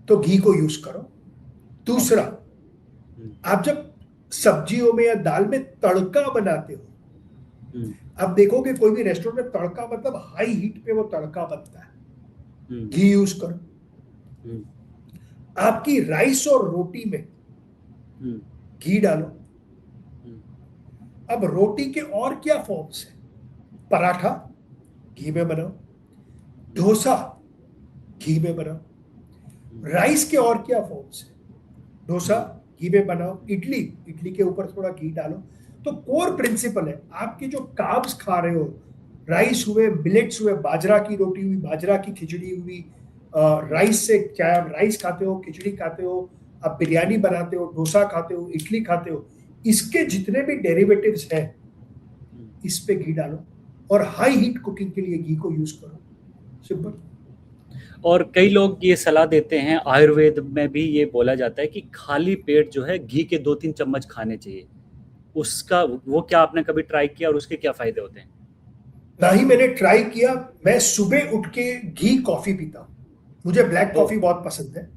तो घी को यूज करो। दूसरा, आप जब सब्जियों में या दाल में तड़का बनाते हो, आप देखोगे कोई भी रेस्टोरेंट में तड़का मतलब हाई हीट पे वो तड़का बनता है, घी यूज करो। आपकी राइस और रोटी में घी डालो। अब रोटी के और क्या फॉर्म्स है? पराठा घी में बनाओ, डोसा घी में बनाओ। राइस के और क्या फॉर्म्स है? डोसा घी में बनाओ, इडली के ऊपर थोड़ा घी डालो। तो कोर प्रिंसिपल है, आपके जो कार्ब्स खा रहे हो, राइस हुए, मिलेट्स हुए, बाजरा की रोटी हुई, बाजरा की खिचड़ी हुई, राइस से चाहे आप राइस खाते हो, खिचड़ी खाते हो, आप बिरयानी बनाते हो, डोसा खाते हो, इडली खाते हो, इसके जितने भी डेरिवेटिव्स हैं इस पे घी डालो, और हाई हीट कुकिंग के लिए घी को यूज करो। सिंपल। और कई लोग ये सलाह देते हैं, आयुर्वेद में भी ये बोला जाता है कि खाली पेट जो है घी के 2-3 चम्मच खाने चाहिए। उसका वो क्या आपने कभी ट्राई किया और उसके क्या फायदे होते हैं? ना ही मैंने ट्राई किया। मैं सुबह उठ के घी कॉफी पीता हूँ, मुझे ब्लैक कॉफी बहुत पसंद है,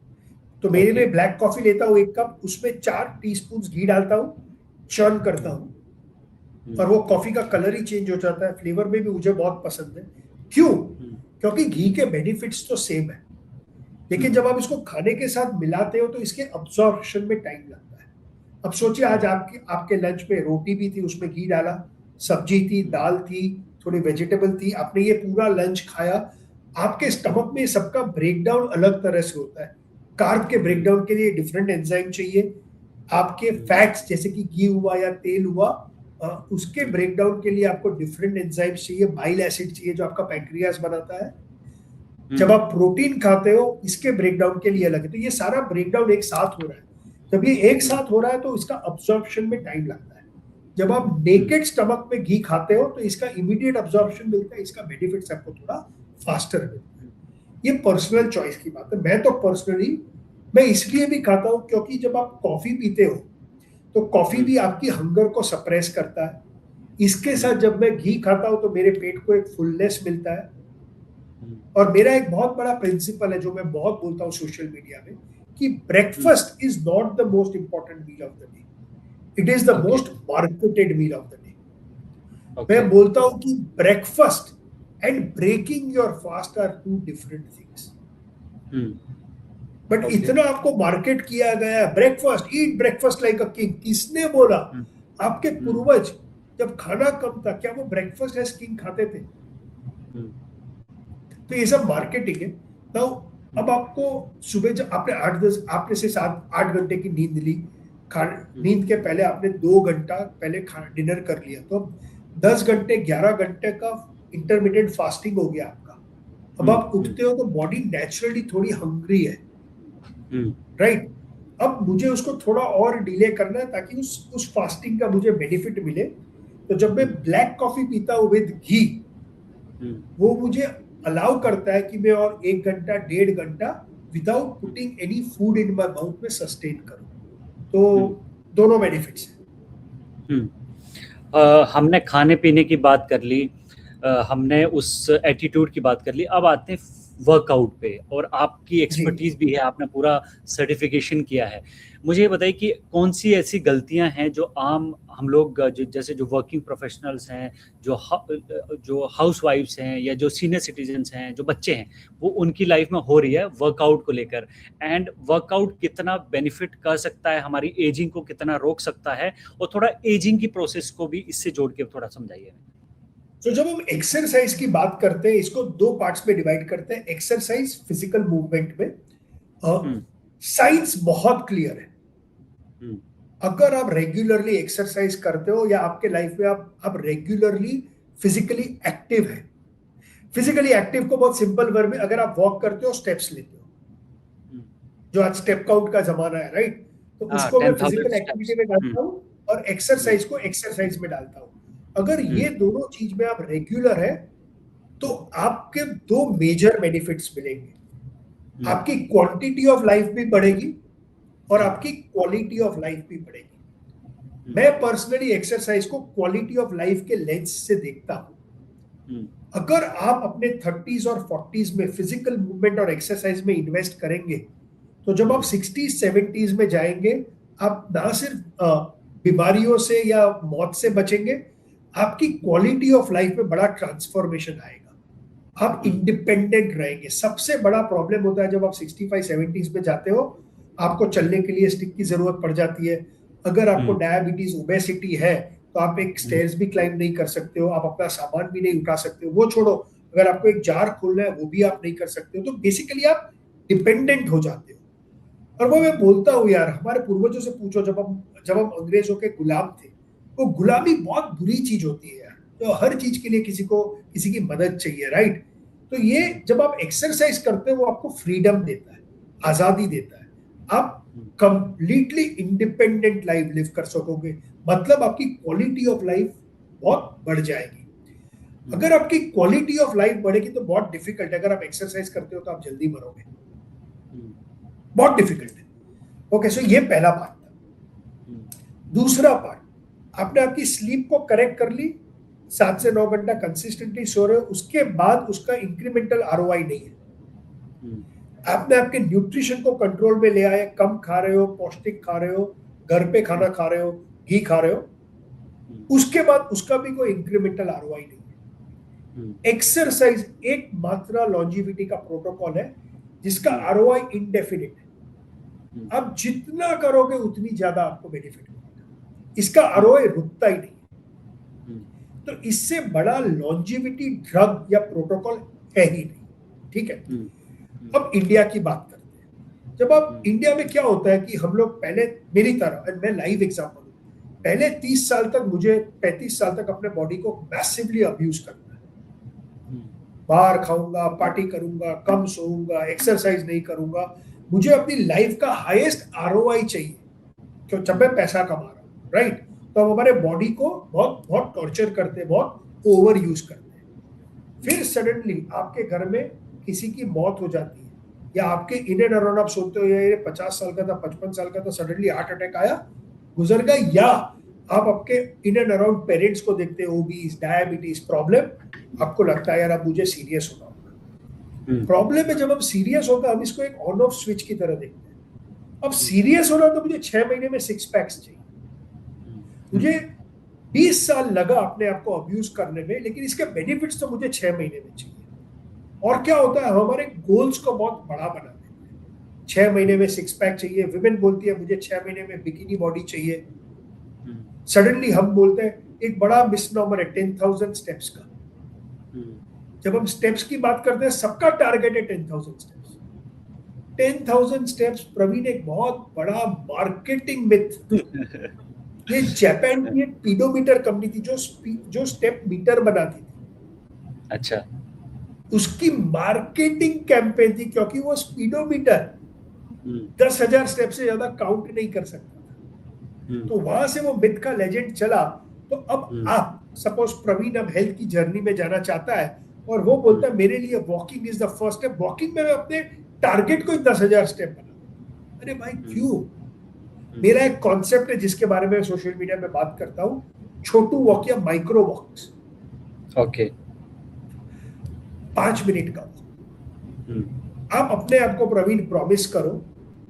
तो मेरे में ब्लैक कॉफी लेता हूँ 1 कप, उसमें 4 टीस्पून घी डालता हूँ, चर्न करता हूँ, और वो कॉफी का कलर ही चेंज हो जाता है, फ्लेवर में भी मुझे बहुत पसंद है। क्यों? क्योंकि घी के बेनिफिट्स तो सेम है, लेकिन जब आप इसको खाने के साथ मिलाते हो तो इसके अब्जॉर्प्शन में टाइम लगता है। अब सोचिए आज आपके लंच में रोटी भी थी, उसमें घी डाला, सब्जी थी, दाल थी, थोड़ी वेजिटेबल थी, आपने ये पूरा लंच खाया। आपके स्टमक में सबका ब्रेकडाउन अलग तरह से होता है। कार्ब के ब्रेकडाउन के लिए डिफरेंट एंजाइम चाहिए, आपके फैट्स जैसे कि घी हुआ या तेल हुआ उसके ब्रेकडाउन के लिए आपको डिफरेंट एंजाइम्स चाहिए, बाइल एसिड चाहिए जो आपका पैंक्रियास बनाता है। जब आप प्रोटीन खाते हो इसके ब्रेकडाउन के लिए अलग है। तो ये सारा ब्रेकडाउन एक साथ हो रहा है। जब ये एक साथ हो रहा है तो इसका अब्जॉर्प्शन में टाइम लगता है। जब आप नेकेड स्टमक में घी खाते हो तो इसका इमीडिएट अब्जॉर्प्शन मिलता है, इसका बेनिफिट्स आपको थोड़ा फास्टर मिलता है। ये पर्सनल चॉइस की बात है। मैं तो पर्सनली मैं इसलिए भी खाता हूँ क्योंकि जब आप कॉफी पीते हो तो कॉफी भी आपकी हंगर को सप्रेस करता है। इसके साथ जब मैं घी खाता हूं तो मेरे पेट को एक फुलनेस मिलता है। और मेरा एक बहुत बड़ा प्रिंसिपल है जो मैं बहुत बोलता हूं सोशल मीडिया में कि breakfast is not the most important meal of the day, it is the most marketed meal of the day. मैं बोलता हूं कि breakfast and breaking your fast are 2 different things. But इतना आपको मार्केट किया गया, breakfast, eat breakfast like a king. किसने बोला? आपके पूर्वज जब खाना कम था क्या वो ब्रेकफास्ट एज किंग खाते थे? तो ये सब मार्केटिंग है। तो अब आपको सुबह जब आपने से 7-8 घंटे की नींद ली, नींद के पहले आपने 2 घंटा पहले डिनर कर लिया, तो 10 घंटे 11 घंटे का इंटरमीडिएट फास्टिंग हो गया आपका। अब आप उठते हो तो बॉडी नेचुरली थोड़ी हंग्री है, राइट? अब मुझे उसको थोड़ा और डिले करना है ताकि उस फास्टिंग का मुझे बेनिफिट मिले। तो जब मैं ब्लैक कॉफी पीता हूँ विद घी, वो मुझे अलाउ करता है कि मैं और 1 घंटा 1.5 घंटा without putting any food in my mouth में सस्टेन करूं। तो दोनों बेनिफिट्स हैं। हमने खाने पीने की बात कर ली, हमने उस एटीट्यूड की बात कर ली, अब आते हैं वर्कआउट पे, और आपकी एक्सपर्टीज भी है, आपने पूरा सर्टिफिकेशन किया है। मुझे ये बताइए कि कौन सी ऐसी गलतियां हैं जो आम हम लोग जैसे जो वर्किंग प्रोफेशनल्स हैं, जो हाउसवाइफ्स हैं, या जो सीनियर सिटीजन्स हैं, जो बच्चे हैं, वो उनकी लाइफ में हो रही है वर्कआउट को लेकर, एंड वर्कआउट कितना बेनिफिट कर सकता है, हमारी एजिंग को कितना रोक सकता है, और थोड़ा एजिंग की प्रोसेस को भी इससे जोड़ के थोड़ा समझाइए। तो जब हम एक्सरसाइज की बात करते हैं, इसको 2 पार्ट्स में डिवाइड करते हैं। एक्सरसाइज फिजिकल मूवमेंट में साइंस बहुत क्लियर है। अगर आप रेगुलरली एक्सरसाइज करते हो या आपके लाइफ में आप रेगुलरली फिजिकली एक्टिव है, फिजिकली एक्टिव को बहुत सिंपल वर्ड में, अगर आप वॉक करते हो, स्टेप्स लेते हो, जो आज स्टेप काउंट का जमाना है, राइट, तो उसको मैं फिजिकल एक्टिविटी में डालता हूँ और एक्सरसाइज को एक्सरसाइज में डालता हूँ। अगर ये दोनों चीज में आप रेगुलर है तो आपके 2 मेजर बेनिफिट्स मिलेंगे। आपकी क्वांटिटी ऑफ लाइफ भी बढ़ेगी और आपकी क्वालिटी ऑफ लाइफ भी बढ़ेगी। मैं पर्सनली एक्सरसाइज को क्वालिटी ऑफ लाइफ के लेंस से देखता हूं। अगर आप अपने 30s और 40s में फिजिकल मूवमेंट और एक्सरसाइज में इन्वेस्ट करेंगे तो जब आप 60s 70s में जाएंगे, आप ना सिर्फ बीमारियों से या मौत से बचेंगे, आपकी क्वालिटी ऑफ लाइफ में बड़ा ट्रांसफॉर्मेशन आएगा। आप इंडिपेंडेंट रहेंगे। सबसे बड़ा प्रॉब्लम होता है जब आप 65 70s में जाते हो, आपको चलने के लिए स्टिक की जरूरत पड़ जाती है। अगर आपको डायबिटीज ओबेसिटी है तो आप एक स्टेयर्स भी क्लाइंब नहीं कर सकते हो, आप अपना सामान भी नहीं उठा सकते हो। वो छोड़ो, अगर आपको एक जार खोलना है वो भी आप नहीं कर सकते हो। तो बेसिकली आप डिपेंडेंट हो जाते हो। और वो मैं बोलता हूँ यार, हमारे पूर्वजों से पूछो, जब हम अंग्रेजों के गुलाम थे, वो गुलामी बहुत बुरी चीज होती है यार। तो हर चीज के लिए किसी की मदद चाहिए, राइट। तो ये जब आप एक्सरसाइज करते हो वो आपको फ्रीडम देता है, आजादी देता है। आप कंप्लीटली इंडिपेंडेंट लाइफ लिव कर सकोगे, मतलब आपकी क्वालिटी ऑफ लाइफ बहुत बढ़ जाएगी। अगर आपकी क्वालिटी ऑफ लाइफ बढ़ेगी तो बहुत डिफिकल्ट है। अगर आप एक्सरसाइज करते हो तो आप जल्दी मरोगे, बहुत डिफिकल्ट है। ओके, सो ये पहला पार्ट था। दूसरा पार्ट, आपने आपकी स्लीप को करेक्ट कर ली, 7 से 9 घंटा कंसिस्टेंटली सो रहे हो, उसके बाद उसका इंक्रीमेंटल आरओआई नहीं है। आपने आपके न्यूट्रिशन को कंट्रोल में ले आए, कम खा रहे हो, पौष्टिक खा रहे हो, घर पे खाना खा रहे हो, घी खा रहे हो, उसके बाद उसका भी कोई इंक्रीमेंटल आरओआई नहीं है। एक्सरसाइज एकमात्र लॉन्जिविटी का प्रोटोकॉल है जिसका आरओआई इंडेफिनिट है। आप जितना करोगे उतनी ज्यादा आपको बेनिफिट मिलेगा, इसका आरओआई रुकता ही नहीं। तो इससे बड़ा लॉन्जिविटी ड्रग या प्रोटोकॉल है ही नहीं, ठीक है। अब इंडिया की बात करते हैं। जब आप इंडिया में क्या होता है कि हम लोग पहले, मेरी तरह, मैं लाइव एग्जांपल हूं, पहले 30 साल तक, मुझे 35 साल तक अपने बॉडी को मैसिवली अब्यूज करना है। बाहर खाऊंगा, पार्टी करूंगा, कम सोऊंगा, एक्सरसाइज नहीं करूंगा। मुझे अपनी लाइफ का हाईएस्ट आरओआई चाहिए क्यों, जब मैं पैसा कमा रहा हूं, राइट। तो हम हमारे बॉडी को बहुत बहुत टॉर्चर करते हैं, बहुत ओवर यूज करते हैं। फिर सडनली आपके घर में किसी की मौत हो जाती है, या आपके इन एंड अराउंड आप सोचते हो ये 50 साल का था, 55 साल का था, सडनली हार्ट अटैक आया, गुजर गया। या आप आपके इन एंड अराउंड पेरेंट्स को देखते हो, ओबीज, डायबिटीज प्रॉब्लम, आपको लगता है यार अब मुझे सीरियस होना होगा। प्रॉब्लम है, जब हम सीरियस होता है हम इसको एक ऑन ऑफ स्विच की तरह देखते हैं। अब सीरियस होना तो मुझे 6 महीने में 6 पैक्स चाहिए। मुझे 20 साल लगा अपने आप को अब्यूज करने में, लेकिन इसके बेनिफिट्स तो मुझे 6 महीने में चाहिए। और क्या होता है, हमारे गोल्स को बहुत बड़ा बना देते हैं। 6 महीने में 6 पैक चाहिए, विमेन बोलती है मुझे 6 महीने में बिकिनी बॉडी चाहिए। सडनली हम बोलते हैं, एक बड़ा मिसनॉमर है 10,000 स्टेप्स का। जब हम स्टेप्स की बात करते हैं, सबका टारगेट है 10,000 स्टेप्स। 10,000 स्टेप्स, प्रवीण, एक बहुत बड़ा मार्केटिंग मिथ। ये जापान की एक पीडोमीटर कंपनी थी जो स्टेप मीटर बनाती थी। अच्छा, उसकी मार्केटिंग कैंपेन थी, क्योंकि वो स्पीडोमीटर 10,000 स्टेप से ज्यादा काउंट नहीं कर सकता था। तो वहां से वो मिथ का लेजेंड चला। तो अब आप सपोज प्रवीण अब हेल्थ की जर्नी में जाना चाहता है और वो बोलता है मेरे लिए walking is the first step, walking में मैं अपने टारगेट को 10,000 स्टेप बना। अरे भाई क्यों? मेरा एक कॉन्सेप्ट है जिसके बारे में सोशल मीडिया में बात करता हूँ, छोटू वॉक या माइक्रो वॉक्स। ओके। 5 मिनट का वॉक। आप अपने आप को प्रवीण प्रॉमिस करो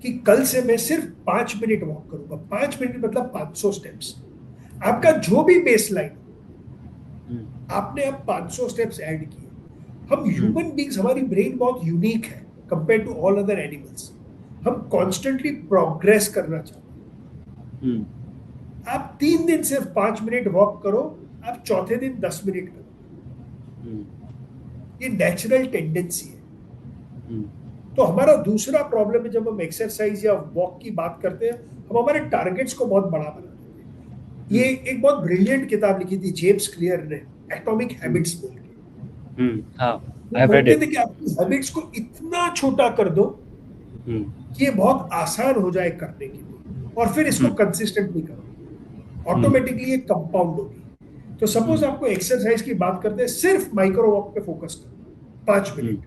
कि कल से मैं सिर्फ 5 मिनट वॉक करूंगा। 5 मिनट मतलब 500 स्टेप्स। आपका जो भी बेस लाइन, आपने अब 500 स्टेप्स ऐड किए। हम ह्यूमन बीइंग्स, हमारी ब्रेन बहुत यूनिक है compare to all other animals. हम कॉन्स्टेंटली प्रोग्रेस करना चाहते हैं। आप 3 दिन सिर्फ 5 मिनट वॉक करो, आप चौथे दिन 10 मिनट करो। ये नेचुरल टेंडेंसी है। तो हमारा दूसरा प्रॉब्लम है, जब हम एक्सरसाइज या वॉक की बात करते हैं, हम हमारे टारगेट्स को बहुत बड़ा बना देते हैं। ये एक बहुत ब्रिलियंट किताब लिखी थी जेम्स क्लियर ने, एटॉमिक हैबिट्स बोल के। बोलते थे कि आपकी हैबिट्स को इतना छोटा कर दो कि ये बहुत आसान हो जाए करने के लिए, और फिर इसको कंसिस्टेंटली करो, ऑटोमेटिकली ये कंपाउंड होगी। तो सपोज आपको एक्सरसाइज की बात करते हैं, सिर्फ माइक्रो वॉक पे फोकस करो 5 मिनट।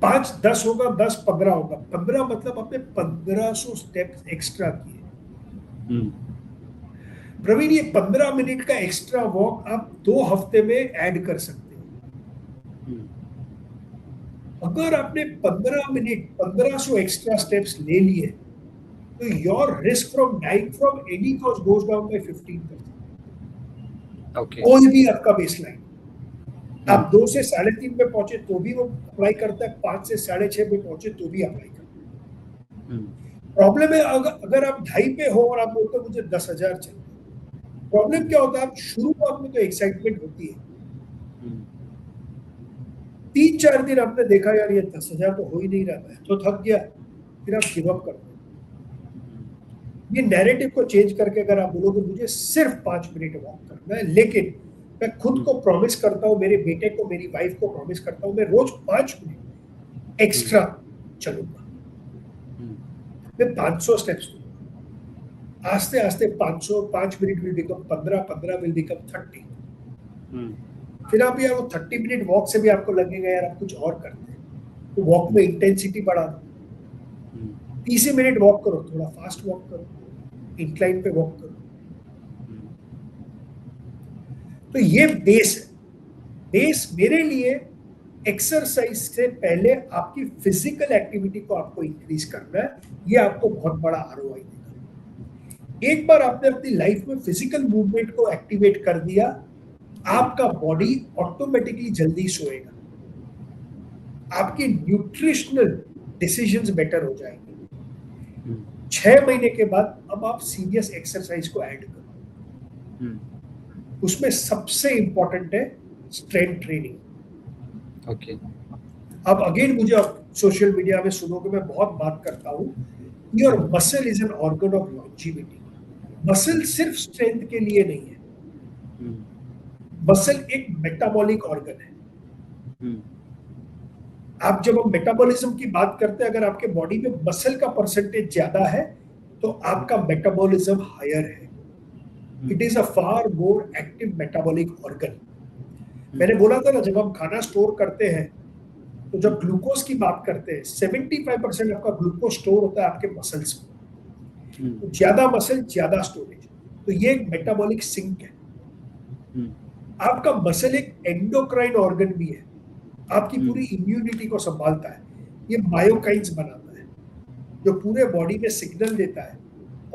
5 10 होगा, 10 15 होगा। 15 मतलब आपने 1500 स्टेप्स एक्स्ट्रा किए। प्रवीण, ये 15 मिनट का एक्स्ट्रा वॉक आप 2 हफ्ते में ऐड कर सकते हो। अगर आपने 15 मिनट 1500 एक्स्ट्रा स्टेप्स ले लिए तो your risk from dying from any cause goes down by 15%। कोई भी आपका बेसलाइन, आप 2 से 3.5 पे पहुंचे तो भी वो अप्लाई करता है, 5 से 6.5 पे पहुंचे तो भी अप्लाई करता है। प्रॉब्लम है अगर आप 2.5 पे हो और आप बोलते हो मुझे 10,000 चाहिए। प्रॉब्लम क्या होता है, आप शुरुआत में तो एक्साइटमेंट होती है, 3-4 दिन आपने देखा यार ये 10,000 तो हो ही नहीं रहा है, तो थक गया, फिर आप गिव अप कर दो। ये नैरेटिव को चेंज करके अगर आप बोलोगे मुझे सिर्फ 5 मिनट वॉक करना है, लेकिन मैं खुद को प्रॉमिस करता हूँ, मेरे बेटे को, मेरी वाइफ को प्रॉमिस करता हूँ, मैं रोज 5 मिनट एक्स्ट्रा चलूंगा, मैं 500 स्टेप्स लूंगा। आस्ते आस्ते 5 minute will become 15 will become 30। फिर आप यार वो 30 मिनट वॉक से भी आपको लगेगा यार आप कुछ और करते हैं, तो वॉक में इंटेंसिटी बढ़ा दो। 30 मिनट वॉक करो, थोड़ा फास्ट वॉक करो, इंक्लाइन पे वॉक करो। तो ये बेस है। बेस मेरे लिए एक्सरसाइज से पहले आपकी फिजिकल एक्टिविटी को आपको इंक्रीज करना है, ये आपको बहुत बड़ा आरओआई देगा। एक बार आपने अपनी लाइफ में फिजिकल मूवमेंट को एक्टिवेट कर दिया, आपका बॉडी ऑटोमेटिकली जल्दी सोएगा, आपकी न्यूट्रिशनल डिसीजंस बेटर हो जाएंगे। 6 महीने के बाद अब आप सीरियस एक्सरसाइज को ऐड करो। उसमें सबसे इंपॉर्टेंट है स्ट्रेंथ ट्रेनिंग। ओके। अब अगेन मुझे सोशल मीडिया में सुनोगे, मैं बहुत बात करता हूँ, your muscle is an organ of longevity. Muscle सिर्फ स्ट्रेंथ के लिए नहीं है, मसल एक मेटाबॉलिक ऑर्गन है। आप जब हम मेटाबॉलिज्म की बात करते हैं, अगर आपके बॉडी में मसल का परसेंटेज ज्यादा है तो आपका मेटाबॉलिज्म हायर है। It is a far more active metabolic organ. मैंने बोला था ना, जब हम खाना स्टोर करते हैं तो जब ग्लूकोज की बात करते हैं, 75% आपका ग्लूकोज स्टोर होता है आपके मसल्स में। तो ज्यादा मसल ज्यादा स्टोरेज, तो ये एक मेटाबॉलिक सिंक है। आपका मसल एक एंडोक्राइन ऑर्गन भी है, आपकी पूरी इम्यूनिटी को संभालता है। ये मायोकाइन्स बनाता है जो पूरे बॉडी में सिग्नल देता है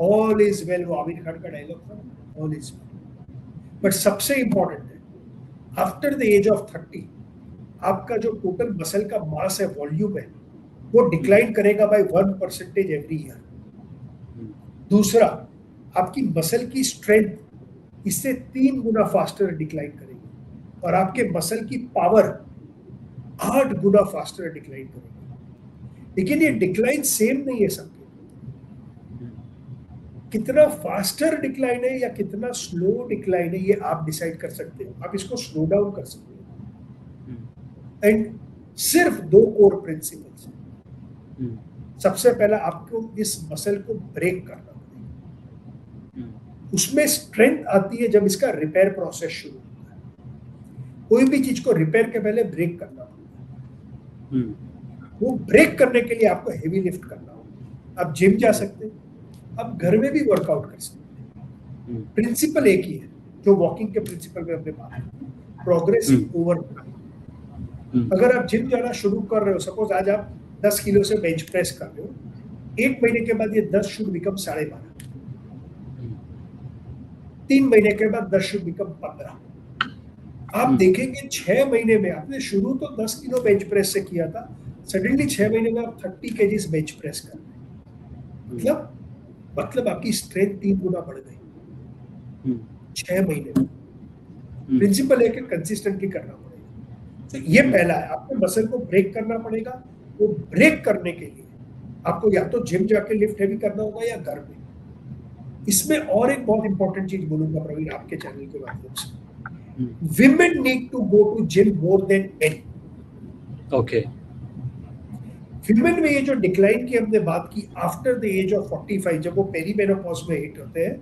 ऑल इज वेल। वो आमिर खान का डायलॉग था, ऑल इज वेल। बट सबसे इंपॉर्टेंट है, आफ्टर द एज ऑफ 30 आपका जो टोटल मसल का मास है, वॉल्यूम है, वो डिक्लाइन करेगा बाय 1% एवरी ईयर। दूसरा, आपकी मसल की स्ट्रेंथ इससे 3 गुना फास्टर डिक्लाइन करेगी, और आपके मसल की पावर 8 गुना फास्टर डिक्लाइन करेगी। लेकिन ये डिक्लाइन सेम नहीं है सबके। कितना फास्टर डिक्लाइन है या कितना स्लो डिक्लाइन है, ये आप डिसाइड कर सकते हो। आप इसको स्लो डाउन कर सकते हो। एंड सिर्फ 2 कोर प्रिंसिपल्स, सबसे पहले आपको इस मसल को ब्रेक करना पड़ेगा। उसमें स्ट्रेंथ आती है जब इसका रिपेयर प्रोसेस शुरू होता है। कोई भी चीज को रिपेयर के पहले ब्रेक करना पड़ेगा। वो ब्रेक करने के लिए आपको हेवी लिफ्ट करना होगा। आप जिम जा सकते हैं, आप घर में भी वर्कआउट कर सकते हैं। प्रिंसिपल एक ही है जो वॉकिंग के प्रिंसिपल में हमने बात की, प्रोग्रेसिव ओवर टाइम। अगर आप जिम जाना शुरू कर रहे हो, सपोज आज आप 10 किलो से बेंच प्रेस कर रहे हो, 1 महीने के बाद ये 10 शुड बिकम 12.5, 3 महीने के बाद 10 शुड बिकम 15। आप देखेंगे 6 महीने में, आपने शुरू तो 10 किलो बेंच प्रेस से किया था, सडनली 6 महीने में आप 30 केजीज बेंच प्रेस कर रहे हैं। मतलब आपकी स्ट्रेंथ 3 गुना बढ़ गई 6 महीने में। प्रिंसिपल है कि कंसिस्टेंटली करना पड़ेगा। तो ये पहला है, आपको मसल को ब्रेक करना पड़ेगा। वो ब्रेक करने के लिए आपको या तो जिम जाके लिफ्ट हैवी करना होगा या घर में। इसमें और एक बहुत इंपॉर्टेंट चीज बोलूंगा प्रवीण आपके चैनल के माध्यम से, women need to go to gym more than men. Okay. Women में ये जो डिक्लाइन की हमने बात की आफ्टर द एज ऑफ 45, जब वो पेरीमेनोपॉज में हिट होते हैं,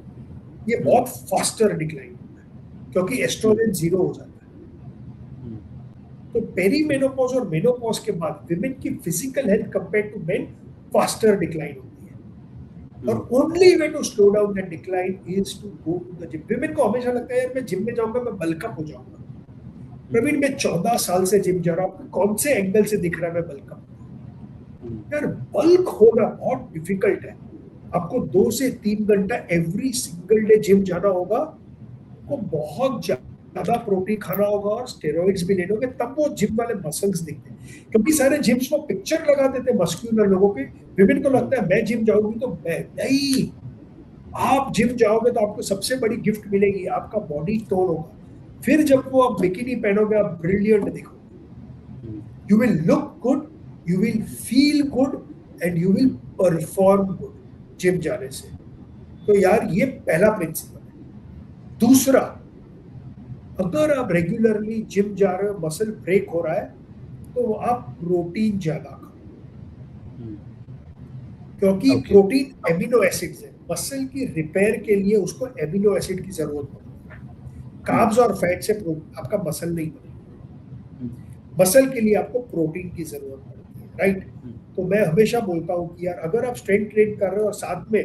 ये बहुत फास्टर डिक्लाइन होता है क्योंकि एस्ट्रोजन 0 हो जाता है। तो पेरीमेनोपॉज और मेनोपॉज के बाद विमेन की physical health compare to men faster decline होती है। और only way to slow down that decline is to go to the gym. Women को हमेशा लगता है मैं जिम में जाऊंगा मैं बल्कअप हो जाऊंगा। प्रवीण मैं 14 साल से जिम जा रहा हूँ, कौन से एंगल से दिख रहा है मैं बल्कअप? यार बल्क होना बहुत डिफिकल्ट है। आपको 2 से 3 घंटा एवरी सिंगल डे जिम जाना होगा, को बहुत ज्यादा प्रोटीन खाना होगा और स्टेरॉइड्स भी लेने होंगे, तब वो जिम वाले मसल्स दिखते हैं। क्योंकि सारे जिम्स में पिक्चर लगा देते हैं मस्क्यूलर लोगों के। विमेन को लगता है मैं जिम जाऊंगी तो मैं नहीं। आप जिम जाओगे तो आपको सबसे बड़ी गिफ्ट मिलेगी, आपका बॉडी टोन होगा। फिर जब वो आप बिकिनी पहनोगे आप ब्रिलियंट दिखोगे। You will look good, you will feel good and you will perform good gym जाने से। तो यार ये पहला प्रिंसिपल है। दूसरा, अगर आप रेगुलरली जिम जा रहे हो, मसल ब्रेक हो रहा है, तो आप प्रोटीन ज्यादा खाओ, क्योंकि प्रोटीन एमिनो एसिड्स है। मसल की रिपेयर के लिए उसको एमिनो एसिड की जरूरत पड़ती है। कार्ब्स और फैट से आपका मसल नहीं बनेगा। मसल के लिए आपको प्रोटीन की जरूरत पड़ती है, राइट? तो मैं हमेशा बोलता हूँ कि यार अगर आप स्ट्रेंथ ट्रेन कर रहे हो और साथ में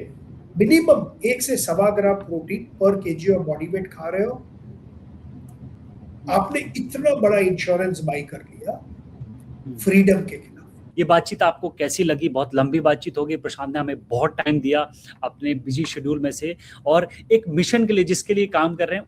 मिनिमम 1 से 1.25 ग्राम प्रोटीन पर केजी और बॉडी वेट खा रहे हो, आपने इतना बड़ा इंश्योरेंस बाई कर लिया फ्रीडम के खिलाफ। ये बातचीत आपको कैसी लगी? बहुत लंबी बातचीत होगी। प्रशांत ने हमें बहुत टाइम दिया अपने बिजी शेड्यूल में से, और एक मिशन के लिए जिसके लिए काम कर रहे हैं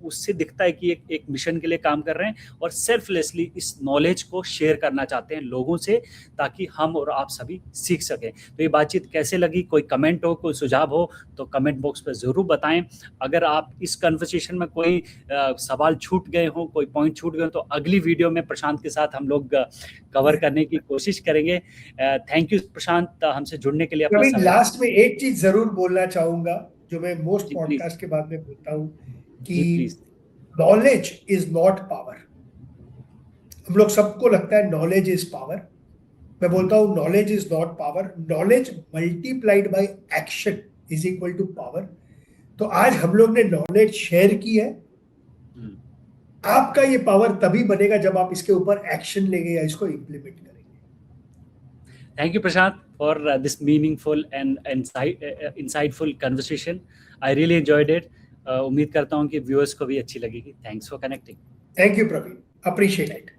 उससे दिखता है कि एक मिशन के लिए काम कर रहे हैं और सेल्फलेसली इस नॉलेज को शेयर करना चाहते हैं लोगों से, ताकि हम और आप सभी सीख सकें। तो ये बातचीत कैसे लगी? कोई कमेंट हो, कोई सुझाव हो तो कमेंट बॉक्स पर ज़रूर बताएं। अगर आप इस कन्वर्सेशन में कोई सवाल छूट गए हो, कोई पॉइंट छूट गए हो, तो अगली वीडियो में प्रशांत के साथ हम लोग कवर करने की कोशिश करेंगे। थैंक यू प्रशांत हमसे जुड़ने के लिए। अपना लास्ट में एक चीज जरूर बोलना चाहूंगा जो मैं मोस्ट पॉडकास्ट के बाद में बोलता हूँ कि नॉलेज इज नॉट पावर। हम लोग सबको लगता है नॉलेज इज पावर। मैं बोलता हूँ knowledge is not power. Knowledge multiplied by action is equal to power. तो आज हम लोग ने नॉलेज शेयर की है। आपका ये पावर तभी बनेगा जब आप इसके ऊपर एक्शन लेंगे या इसको इम्प्लीमेंट करेंगे। Thank you, Prashant, for this meaningful and insightful conversation. I really enjoyed it. उम्मीद करता हूँ कि व्यूअर्स को भी अच्छी लगेगी। Thanks for connecting. Thank you, Praveen. Appreciate it.